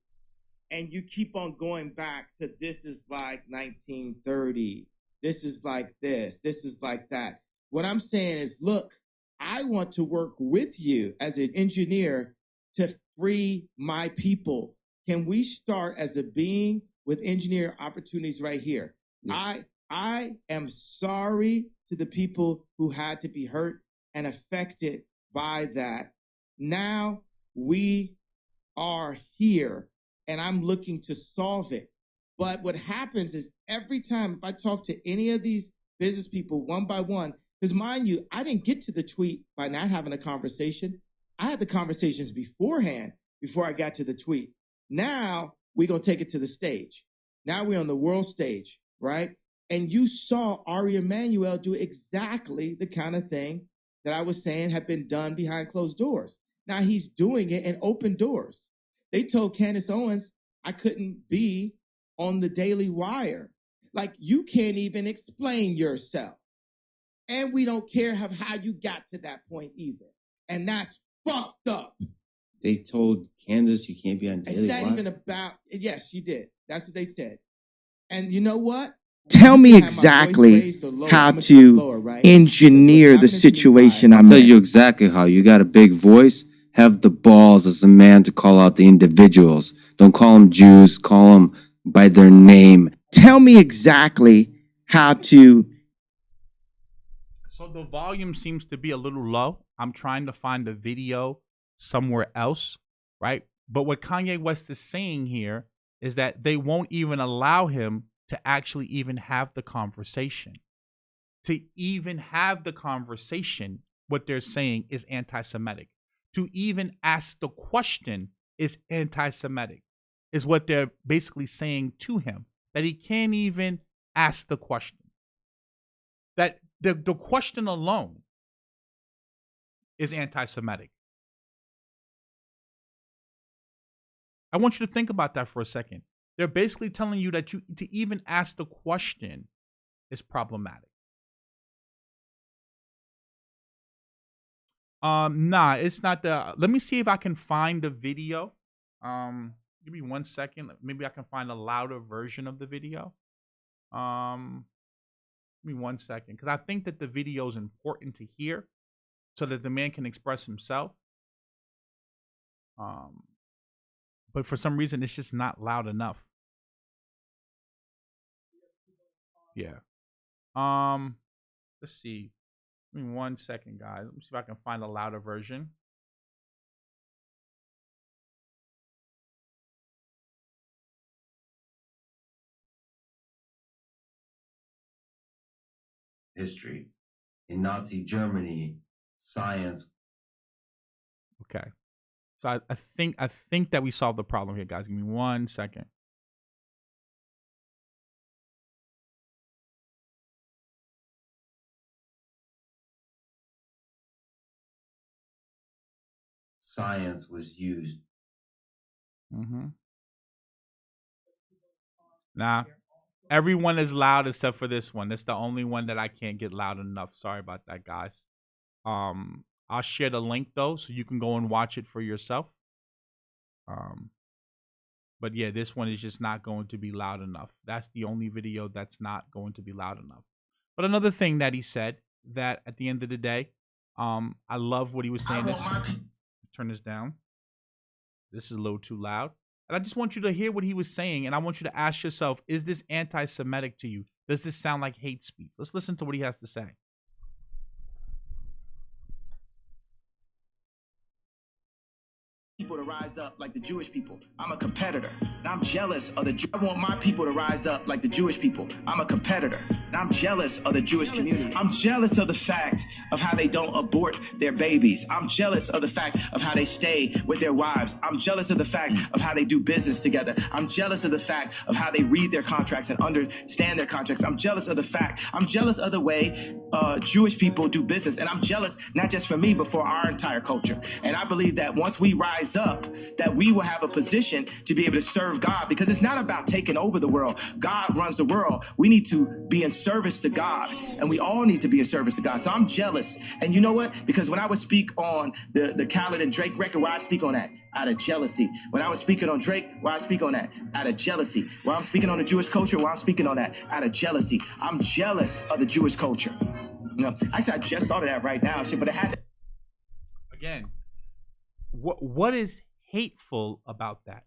and you keep on going back to this is like 1930, this is like this is like that. What I'm saying is, look, I want to work with you as an engineer to free my people. Can we start as a being with engineer opportunities right here? Yes. I am sorry to the people who had to be hurt and affected by that. Now we are here and I'm looking to solve it. But what happens is every time if I talk to any of these business people one by one, because mind you, I didn't get to the tweet by not having a conversation. I had the conversations beforehand before I got to the tweet. Now we're going to take it to the stage. Now we're on the world stage, right? And you saw Ari Emanuel do exactly the kind of thing that I was saying had been done behind closed doors. Now he's doing it in open doors. They told Candace Owens I couldn't be on the Daily Wire. Like, you can't even explain yourself. And we don't care how you got to that point either. And that's fucked up. They told Candace you can't be on Daily Wire? It's not even about, yes, she did. That's what they said. And you know what? Tell me exactly how to engineer the situation I'm in. I'll tell you exactly how. You got a big voice. Have the balls as a man to call out the individuals. Don't call them Jews. Call them by their name. Tell me exactly how to. So the volume seems to be a little low. I'm trying to find a video somewhere else, right? But what Kanye West is saying here is that they won't even allow him to actually even have the conversation. To even have the conversation, what they're saying is anti-Semitic. To even ask the question is anti-Semitic, is what they're basically saying to him, that he can't even ask the question. That the question alone is anti-Semitic. I want you to think about that for a second. They're basically telling you that to even ask the question is problematic. Nah, it's not the. Let me see if I can find the video. Give me 1 second. Maybe I can find a louder version of the video. Give me 1 second, because I think that the video is important to hear, so that the man can express himself. But for some reason, it's just not loud enough. Yeah. Let's see. Give me 1 second, guys. Let me see if I can find a louder version. History. In Nazi Germany, science. Okay. So I think that we solved the problem here, guys. Give me 1 second. Science was used. Nah. Everyone is loud except for this one. It's the only one that I can't get loud enough. Sorry about that, guys. I'll share the link though, so you can go and watch it for yourself. But yeah, this one is just not going to be loud enough. That's the only video that's not going to be loud enough. But another thing that he said, that at the end of the day, I love what he was saying. Turn this down. This is a little too loud. And I just want you to hear what he was saying, and I want you to ask yourself, is this anti-Semitic to you? Does this sound like hate speech? Let's listen to what he has to say. People to rise up like the Jewish people. I'm a competitor, and I'm jealous of the. I want my people to rise up like the Jewish people. I'm a competitor, and I'm jealous of the Jewish community. I'm jealous of the fact of how they don't abort their babies. I'm jealous of the fact of how they stay with their wives. I'm jealous of the fact of how they do business together. I'm jealous of the fact of how they read their contracts and understand their contracts. I'm jealous of the fact. I'm jealous of the way Jewish people do business, and I'm jealous not just for me, but for our entire culture. And I believe that once we rise rise up, that we will have a position to be able to serve God, because it's not about taking over the world. God runs the world. We need to be in service to God, and we all need to be in service to God. So I'm jealous. And you know what? Because when I would speak on the Khaled and Drake record, why I speak on that? Out of jealousy. When I was speaking on Drake, why I speak on that? Out of jealousy. When I'm speaking on the Jewish culture, why I'm speaking on that? Out of jealousy. I'm jealous of the Jewish culture. You know, actually, I just thought of that right now, but it had to. Again, what is hateful about that?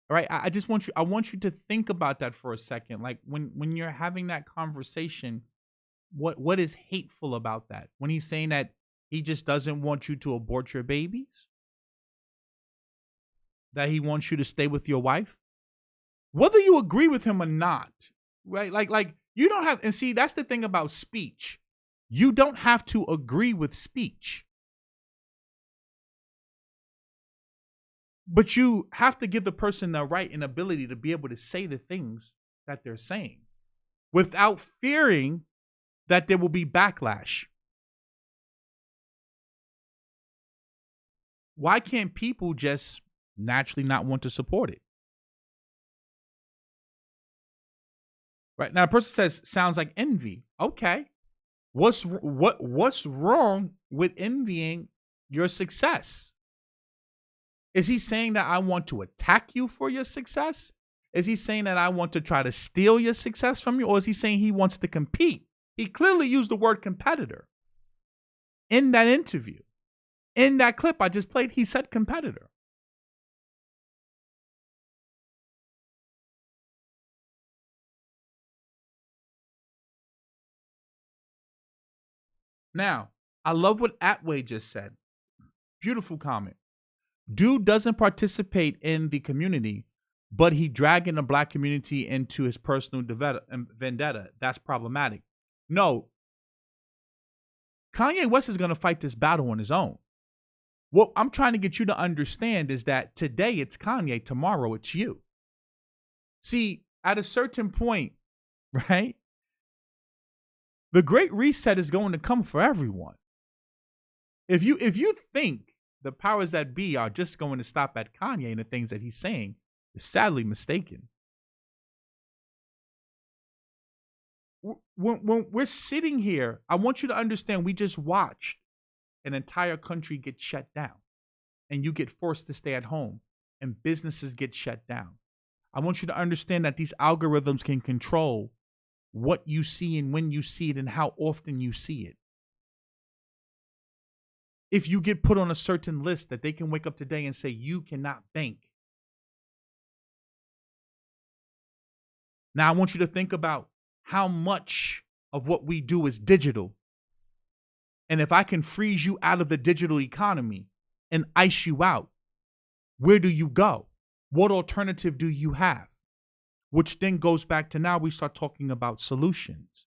All right, I just want you to think about that for a second. Like when you're having that conversation, what is hateful about that? When he's saying that he just doesn't want you to abort your babies, that he wants you to stay with your wife, whether you agree with him or not, right? Like you don't have, and see, that's the thing about speech. You don't have to agree with speech, but you have to give the person the right and ability to be able to say the things that they're saying without fearing that there will be backlash. Why can't people just naturally not want to support it? Right now, a person says, sounds like envy. Okay. What's wrong with envying your success? Is he saying that I want to attack you for your success? Is he saying that I want to try to steal your success from you? Or is he saying he wants to compete? He clearly used the word competitor in that interview. In that clip I just played, he said competitor. Now, I love what Atway just said. Beautiful comment. Dude doesn't participate in the community, but he dragging the black community into his personal vendetta. That's problematic. No, Kanye West is going to fight this battle on his own. What I'm trying to get you to understand is that today it's Kanye, tomorrow it's you. See, at a certain point, right, the great reset is going to come for everyone. If you think the powers that be are just going to stop at Kanye and the things that he's saying, you're sadly mistaken. When we're sitting here, I want you to understand we just watched an entire country get shut down, and you get forced to stay at home, and businesses get shut down. I want you to understand that these algorithms can control what you see and when you see it and how often you see it. If you get put on a certain list, that they can wake up today and say you cannot bank. Now I want you to think about how much of what we do is digital. And if I can freeze you out of the digital economy and ice you out, where do you go? What alternative do you have? Which then goes back to now we start talking about solutions.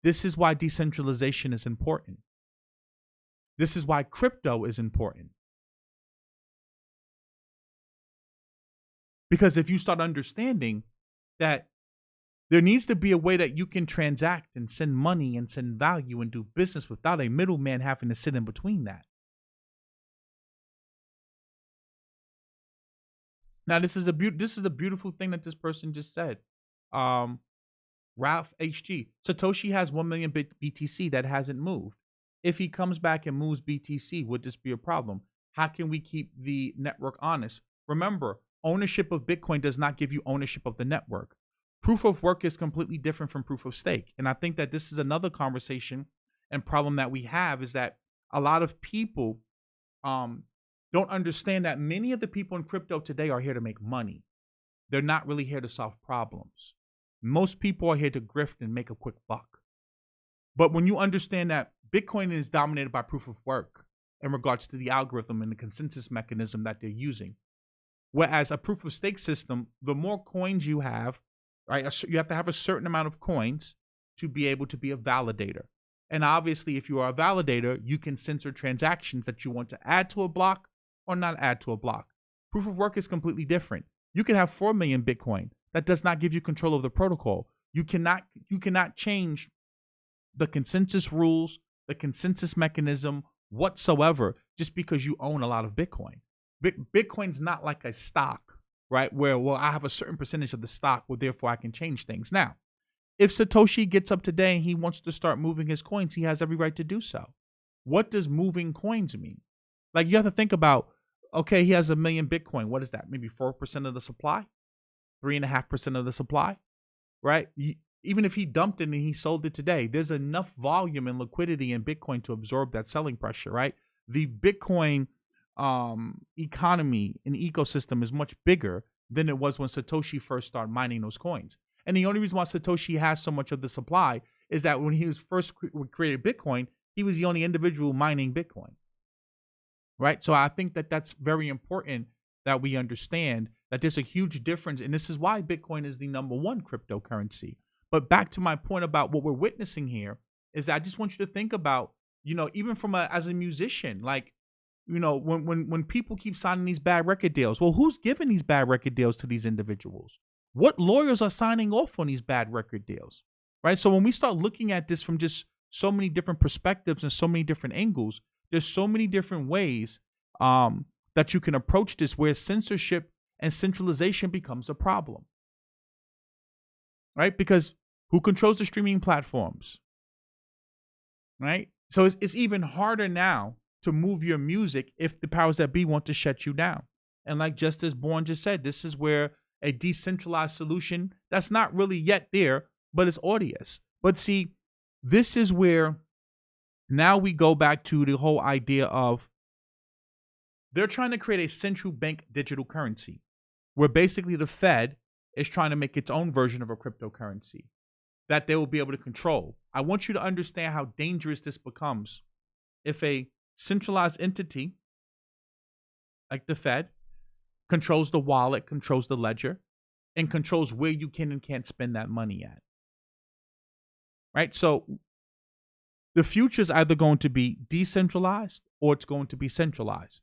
This is why decentralization is important. This is why crypto is important. Because if you start understanding that there needs to be a way that you can transact and send money and send value and do business without a middleman having to sit in between that. Now, this is a beautiful thing that this person just said. Ralph HG. Satoshi has 1 million BTC that hasn't moved. If he comes back and moves BTC, would this be a problem? How can we keep the network honest? Remember, ownership of Bitcoin does not give you ownership of the network. Proof of work is completely different from proof of stake. And I think that this is another conversation and problem that we have, is that a lot of people don't understand that many of the people in crypto today are here to make money. They're not really here to solve problems. Most people are here to grift and make a quick buck. But when you understand that Bitcoin is dominated by proof of work in regards to the algorithm and the consensus mechanism that they're using, whereas a proof of stake system, the more coins you have, right, you have to have a certain amount of coins to be able to be a validator. And obviously, if you are a validator, you can censor transactions that you want to add to a block or not add to a block. Proof of work is completely different. You can have 4 million Bitcoin. That does not give you control of the protocol. You cannot change the consensus rules, the consensus mechanism, whatsoever just because you own a lot of Bitcoin. Bitcoin's not like a stock, right? Where, well, I have a certain percentage of the stock, well, therefore I can change things. Now, if Satoshi gets up today and he wants to start moving his coins, he has every right to do so. What does moving coins mean? Like, you have to think about, okay, he has 1 million Bitcoin. What is that? Maybe 4% of the supply, 3.5% of the supply, right? Even if he dumped it and he sold it today, there's enough volume and liquidity in Bitcoin to absorb that selling pressure, right? The Bitcoin economy and ecosystem is much bigger than it was when Satoshi first started mining those coins. And the only reason why Satoshi has so much of the supply is that when he was first created Bitcoin, he was the only individual mining Bitcoin, right? So I think that that's very important that we understand that there's a huge difference. And this is why Bitcoin is the #1 cryptocurrency. But back to my point about what we're witnessing here is that I just want you to think about, even from as a musician, like, when people keep signing these bad record deals, well, who's giving these bad record deals to these individuals? What lawyers are signing off on these bad record deals, right? So when we start looking at this from just so many different perspectives and so many different angles, there's so many different ways that you can approach this where censorship and centralization becomes a problem, right? Because who controls the streaming platforms, right? So it's even harder now to move your music if the powers that be want to shut you down. And like Justice Bourne just said, this is where a decentralized solution that's not really yet there, but it's odious. But see, this is where now we go back to the whole idea of they're trying to create a central bank digital currency where basically the Fed is trying to make its own version of a cryptocurrency that they will be able to control. I want you to understand how dangerous this becomes if a centralized entity like the Fed controls the wallet, controls the ledger, and controls where you can and can't spend that money at. Right? So the future is either going to be decentralized or it's going to be centralized.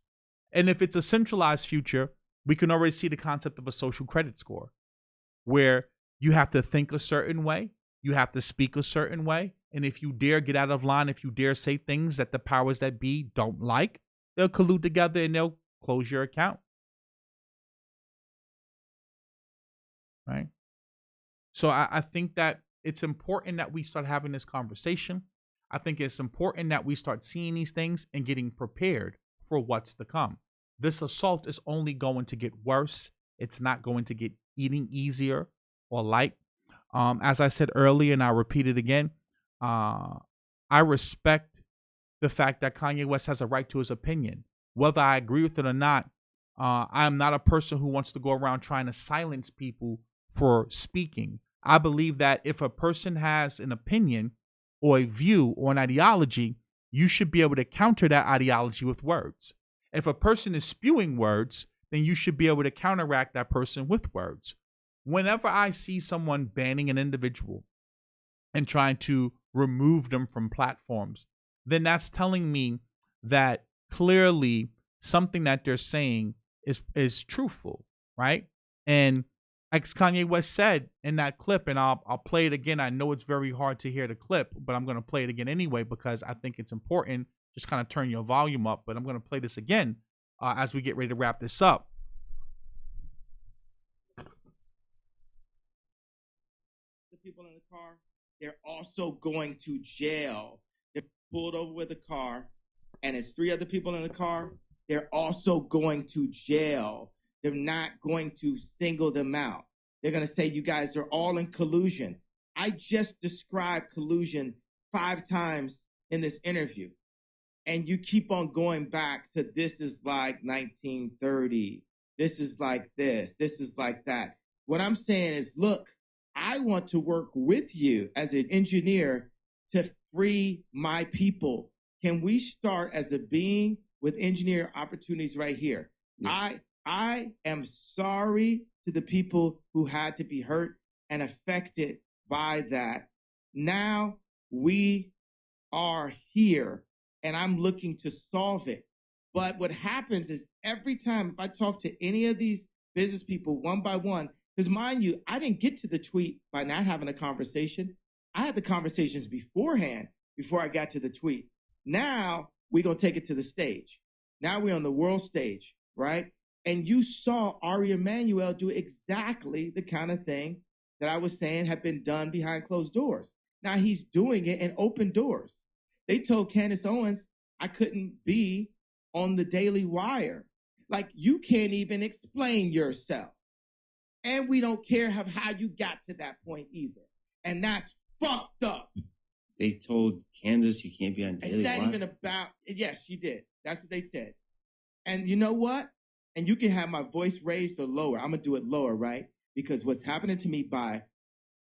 And if it's a centralized future, we can already see the concept of a social credit score where you have to think a certain way, you have to speak a certain way, and if you dare get out of line, if you dare say things that the powers that be don't like, they'll collude together and they'll close your account. Right? So I think that it's important that we start having this conversation. I think it's important that we start seeing these things and getting prepared for what's to come. This assault is only going to get worse. It's not going to get any easier or light. As I said earlier, and I'll repeat it again, I respect the fact that Kanye West has a right to his opinion. Whether I agree with it or not, I am not a person who wants to go around trying to silence people for speaking. I believe that if a person has an opinion or a view or an ideology, you should be able to counter that ideology with words. If a person is spewing words, then you should be able to counteract that person with words. Whenever I see someone banning an individual and trying to remove them from platforms, then that's telling me that clearly something that they're saying is truthful, right? And like Kanye West said in that clip, and I'll play it again. I know it's very hard to hear the clip, but I'm going to play it again anyway because I think it's important. Just kind of turn your volume up, but I'm going to play this again as we get ready to wrap this up. The people in the car, they're also going to jail. They're pulled over with a car, and it's 3 other people in the car. They're also going to jail. They're not going to single them out. They're going to say, you guys are all in collusion. I just described collusion 5 times in this interview. And you keep on going back to this is like 1930. This is like this. This is like that. What I'm saying is, look, I want to work with you as an engineer to free my people. Can we start as a being with engineer opportunities right here? Yes. I am sorry to the people who had to be hurt and affected by that. Now we are here and I'm looking to solve it. But what happens is every time if I talk to any of these business people one by one, because mind you, I didn't get to the tweet by not having a conversation. I had the conversations beforehand before I got to the tweet. Now we're going to take it to the stage. Now we're on the world stage, right? And you saw Ari Emanuel do exactly the kind of thing that I was saying had been done behind closed doors. Now he's doing it in open doors. They told Candace Owens I couldn't be on the Daily Wire. Like, you can't even explain yourself. And we don't care how you got to that point either. And that's fucked up. They told Candace you can't be on Daily Wire? It's not even about, yes, she did. That's what they said. And you know what? And you can have my voice raised or lower. I'm going to do it lower, right? Because what's happening to me by,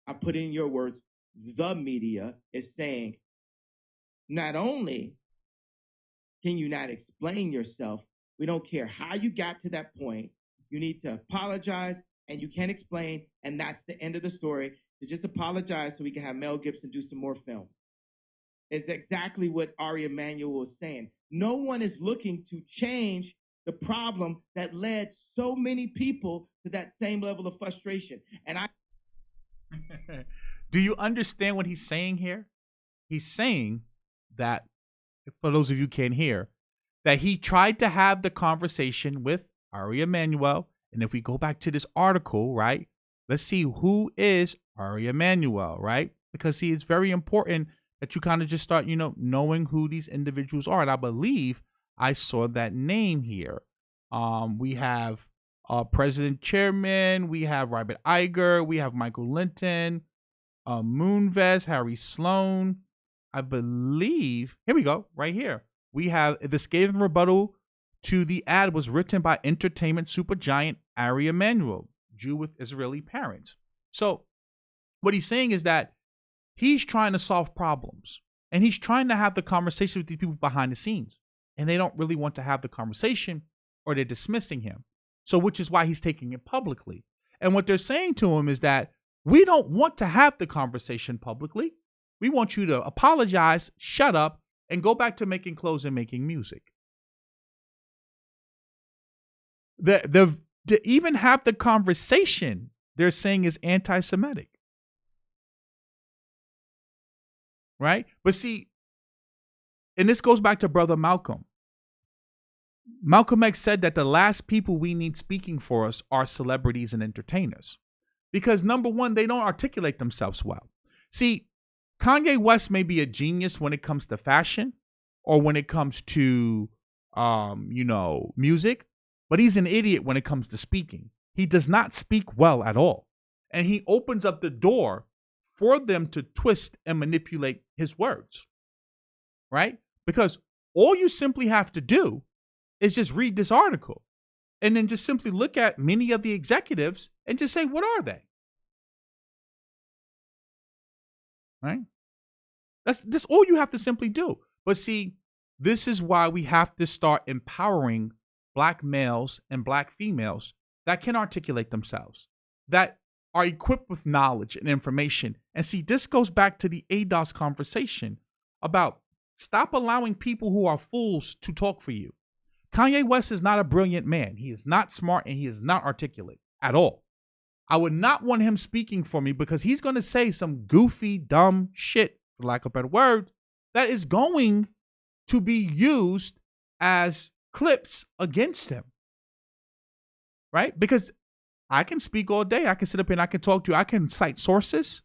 I put in your words, the media is saying, not only can you not explain yourself, we don't care how you got to that point. You need to apologize, and you can't explain, and that's the end of the story. To just apologize so we can have Mel Gibson do some more film. It's exactly what Ari Emanuel was saying. No one is looking to change the problem that led so many people to that same level of frustration. And I Do you understand what he's saying here? He's saying that, for those of you who can't hear, that he tried to have the conversation with Ari Emanuel. And if we go back to this article, right, let's see who is Ari Emanuel, right? Because see, it's very important that you kind of just start, knowing who these individuals are. And I believe I saw that name here. We have President Chairman, we have Robert Iger, we have Michael Linton, Moonves, Harry Sloan. I believe, here we go, right here. We have the scathing rebuttal to the ad was written by entertainment supergiant Ari Emanuel, Jew with Israeli parents. So what he's saying is that he's trying to solve problems, and he's trying to have the conversation with these people behind the scenes, and they don't really want to have the conversation, or they're dismissing him. So which is why he's taking it publicly. And what they're saying to him is that we don't want to have the conversation publicly. We want you to apologize, shut up, and go back to making clothes and making music. To even have the conversation, they're saying is anti-Semitic. Right? But see, and this goes back to Brother Malcolm. Malcolm X said that the last people we need speaking for us are celebrities and entertainers. Because number one, they don't articulate themselves well. See, Kanye West may be a genius when it comes to fashion or when it comes to, music, but he's an idiot when it comes to speaking. He does not speak well at all. And he opens up the door for them to twist and manipulate his words, right? Because all you simply have to do is just read this article and then just simply look at many of the executives and just say, what are they? Right? That's all you have to simply do. But see, this is why we have to start empowering Black males and Black females that can articulate themselves, that are equipped with knowledge and information. And see, this goes back to the ADOS conversation about stop allowing people who are fools to talk for you. Kanye West is not a brilliant man. He is not smart and he is not articulate at all. I would not want him speaking for me because he's going to say some goofy, dumb shit, for lack of a better word, that is going to be used as clips against him. Right? Because I can speak all day. I can sit up here and I can talk to you. I can cite sources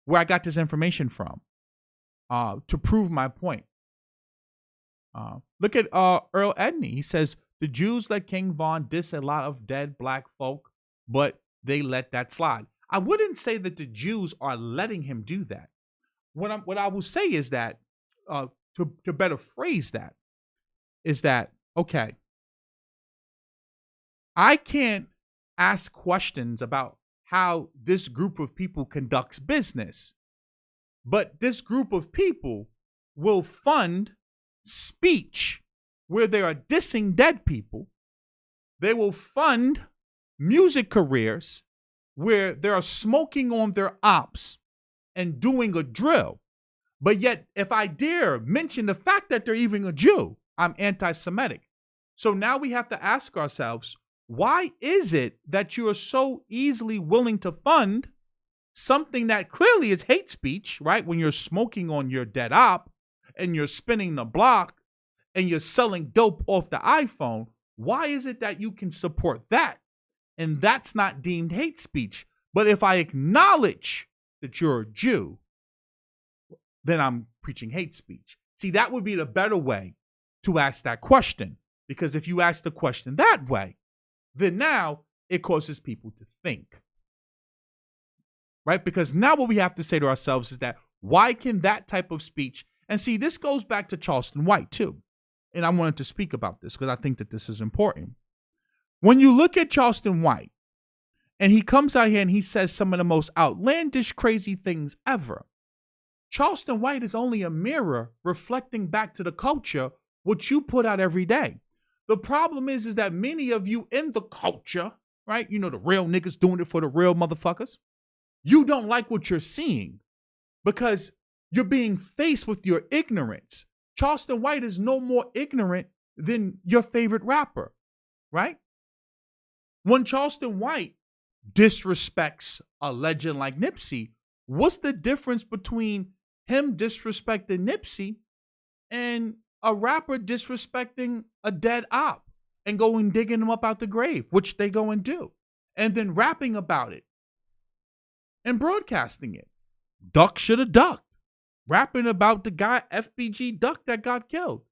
where I got this information from to prove my point. Look at Earl Edney. He says, the Jews let King Von diss a lot of dead Black folk, but they let that slide. I wouldn't say that the Jews are letting him do that. What I will say is that, to better phrase that, is that, okay, I can't ask questions about how this group of people conducts business, but this group of people will fund speech where they are dissing dead people. They will fund music careers where they are smoking on their ops and doing a drill. But yet, if I dare mention the fact that they're even a Jew, I'm anti-Semitic. So now we have to ask ourselves, why is it that you are so easily willing to fund something that clearly is hate speech, right? When you're smoking on your dead op and you're spinning the block and you're selling dope off the iPhone, why is it that you can support that? And that's not deemed hate speech. But if I acknowledge that you're a Jew, then I'm preaching hate speech. See, that would be the better way to ask that question. Because if you ask the question that way, then now it causes people to think. Right? Because now what we have to say to ourselves is that why can that type of speech, and see, this goes back to Charleston White too. And I wanted to speak about this because I think that this is important. When you look at Charleston White, and he comes out here and he says some of the most outlandish, crazy things ever, Charleston White is only a mirror reflecting back to the culture what you put out every day. The problem is that many of you in the culture, right, you know, the real niggas doing it for the real motherfuckers, you don't like what you're seeing because you're being faced with your ignorance. Charleston White is no more ignorant than your favorite rapper, right? When Charleston White disrespects a legend like Nipsey, what's the difference between him disrespecting Nipsey and a rapper disrespecting a dead op and going digging him up out the grave, which they go and do, and then rapping about it and broadcasting it? Duck should have ducked. Rapping about the guy FBG Duck that got killed,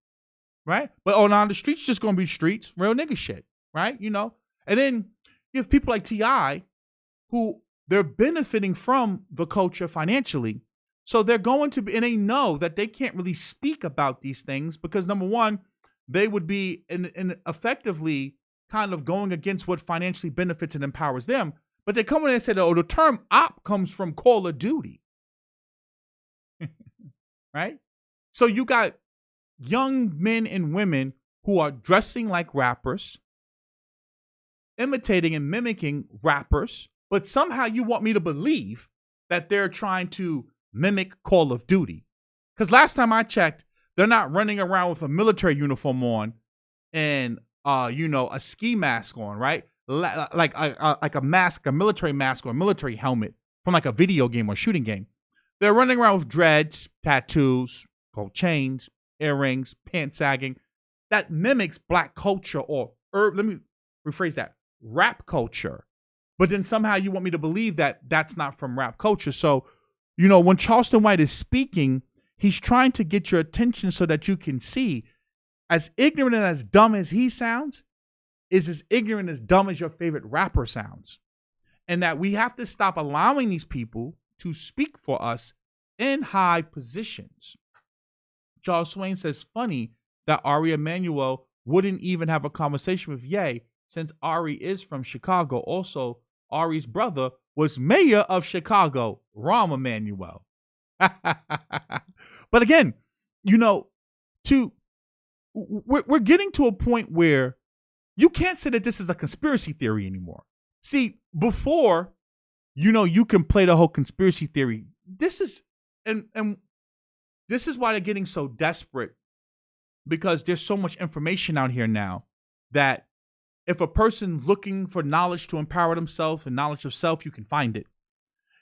right? But on the streets just gonna be streets, real nigga shit, right? You know, and then you have people like T.I. who they're benefiting from the culture financially, so they're going to be, and they know that they can't really speak about these things because number one, they would be in effectively kind of going against what financially benefits and empowers them. But they come in and say, oh, the term op comes from Call of Duty. Right? So you got young men and women who are dressing like rappers, imitating and mimicking rappers, but somehow you want me to believe that they're trying to mimic Call of Duty. Because last time I checked, they're not running around with a military uniform on and, a ski mask on, right? Like a mask, a military mask or a military helmet from like a video game or shooting game. They're running around with dreads, tattoos, gold chains, earrings, pants sagging. That mimics black culture or, let me rephrase that, rap culture. But then somehow you want me to believe that that's not from rap culture. So, when Charleston White is speaking, he's trying to get your attention so that you can see, as ignorant and as dumb as he sounds, is as ignorant as dumb as your favorite rapper sounds. And that we have to stop allowing these people to speak for us in high positions. Charles Swain says, funny that Ari Emanuel wouldn't even have a conversation with Ye since Ari is from Chicago. Also, Ari's brother was mayor of Chicago, Rahm Emanuel. But again, we're getting to a point where you can't say that this is a conspiracy theory anymore. See, before, you can play the whole conspiracy theory. This is, and this is why they're getting so desperate, because there's so much information out here now that if a person's looking for knowledge to empower themselves and knowledge of self, you can find it.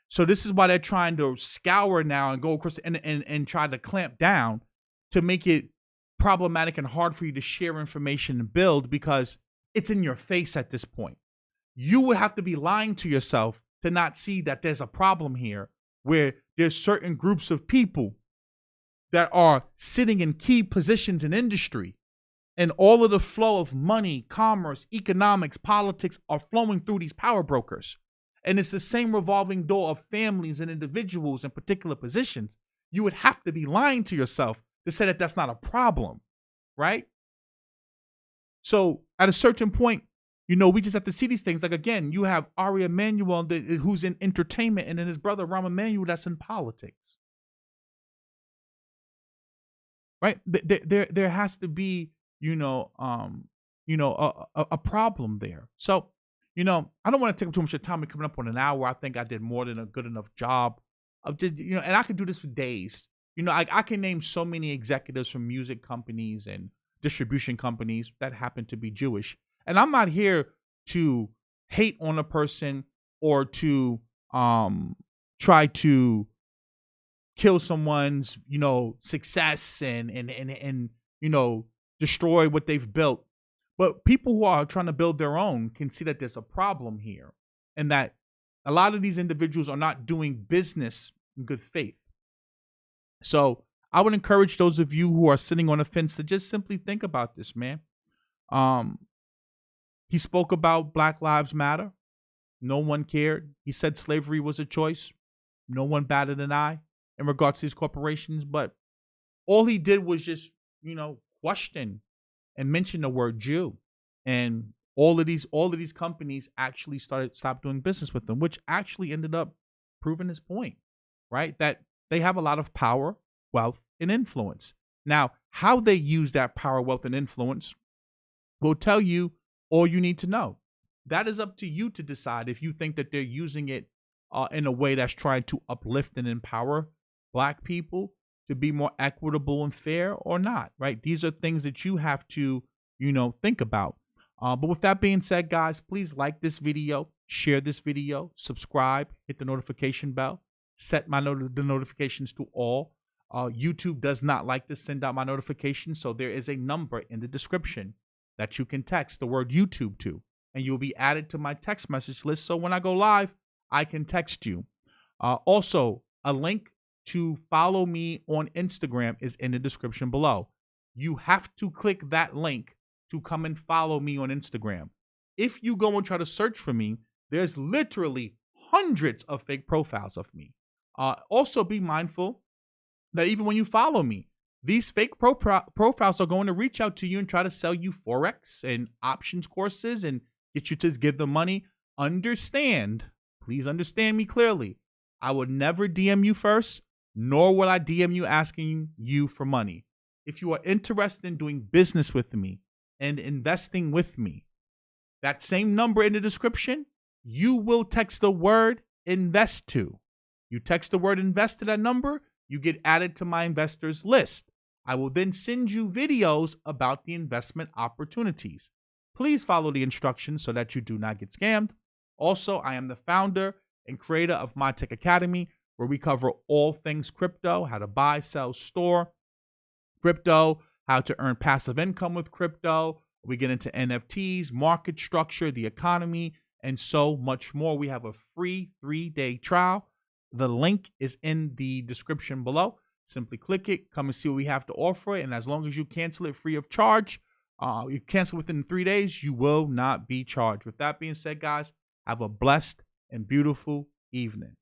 So this is why they're trying to scour now and go across and try to clamp down to make it problematic and hard for you to share information and build, because it's in your face at this point. You would have to be lying to yourself to not see that there's a problem here where there's certain groups of people that are sitting in key positions in industry, and all of the flow of money, commerce, economics, politics are flowing through these power brokers. And it's the same revolving door of families and individuals in particular positions. You would have to be lying to yourself to say that that's not a problem, right? So at a certain point, we just have to see these things. Like, again, you have Ari Emanuel who's in entertainment, and then his brother Rahm Emanuel that's in politics, right? There has to be, a problem there. So, I don't want to take up too much of time. We're coming up on an hour. I think I did more than a good enough job of just, and I could do this for days. I can name so many executives from music companies and distribution companies that happen to be Jewish. And I'm not here to hate on a person or to try to kill someone's, success and destroy what they've built. But people who are trying to build their own can see that there's a problem here, and that a lot of these individuals are not doing business in good faith. So I would encourage those of you who are sitting on the fence to just simply think about this, man. He spoke about Black Lives Matter. No one cared. He said slavery was a choice. No one batted an eye in regards to these corporations. But all he did was just, question and mention the word Jew. And all of these companies actually stopped doing business with them, which actually ended up proving his point, right? That they have a lot of power, wealth, and influence. Now, how they use that power, wealth, and influence will tell you all you need to know. That is up to you to decide if you think that they're using it in a way that's trying to uplift and empower Black people to be more equitable and fair or not, right? These are things that you have to, think about. But with that being said, guys, please like this video, share this video, subscribe, hit the notification bell, set the notifications to all. YouTube does not like to send out my notifications, so there is a number in the description that you can text the word YouTube to, and you'll be added to my text message list. So when I go live, I can text you. Also, a link to follow me on Instagram is in the description below. You have to click that link to come and follow me on Instagram. If you go and try to search for me, there's literally hundreds of fake profiles of me. Also, be mindful that even when you follow me, these fake profiles are going to reach out to you and try to sell you Forex and options courses and get you to give them money. Please understand me clearly. I would never DM you first, nor will I DM you asking you for money. If you are interested in doing business with me and investing with me, that same number in the description, you will text the word invest to. You text the word invest to that number, you get added to my investors list. I will then send you videos about the investment opportunities. Please follow the instructions so that you do not get scammed. Also, I am the founder and creator of My Tech Academy, where we cover all things crypto, how to buy, sell, store crypto, how to earn passive income with crypto. We get into NFTs, market structure, the economy, and so much more. We have a free 3-day trial. The link is in the description below. Simply click it, come and see what we have to offer. And as long as you cancel it free of charge, you cancel within 3 days, you will not be charged. With that being said, guys, have a blessed and beautiful evening.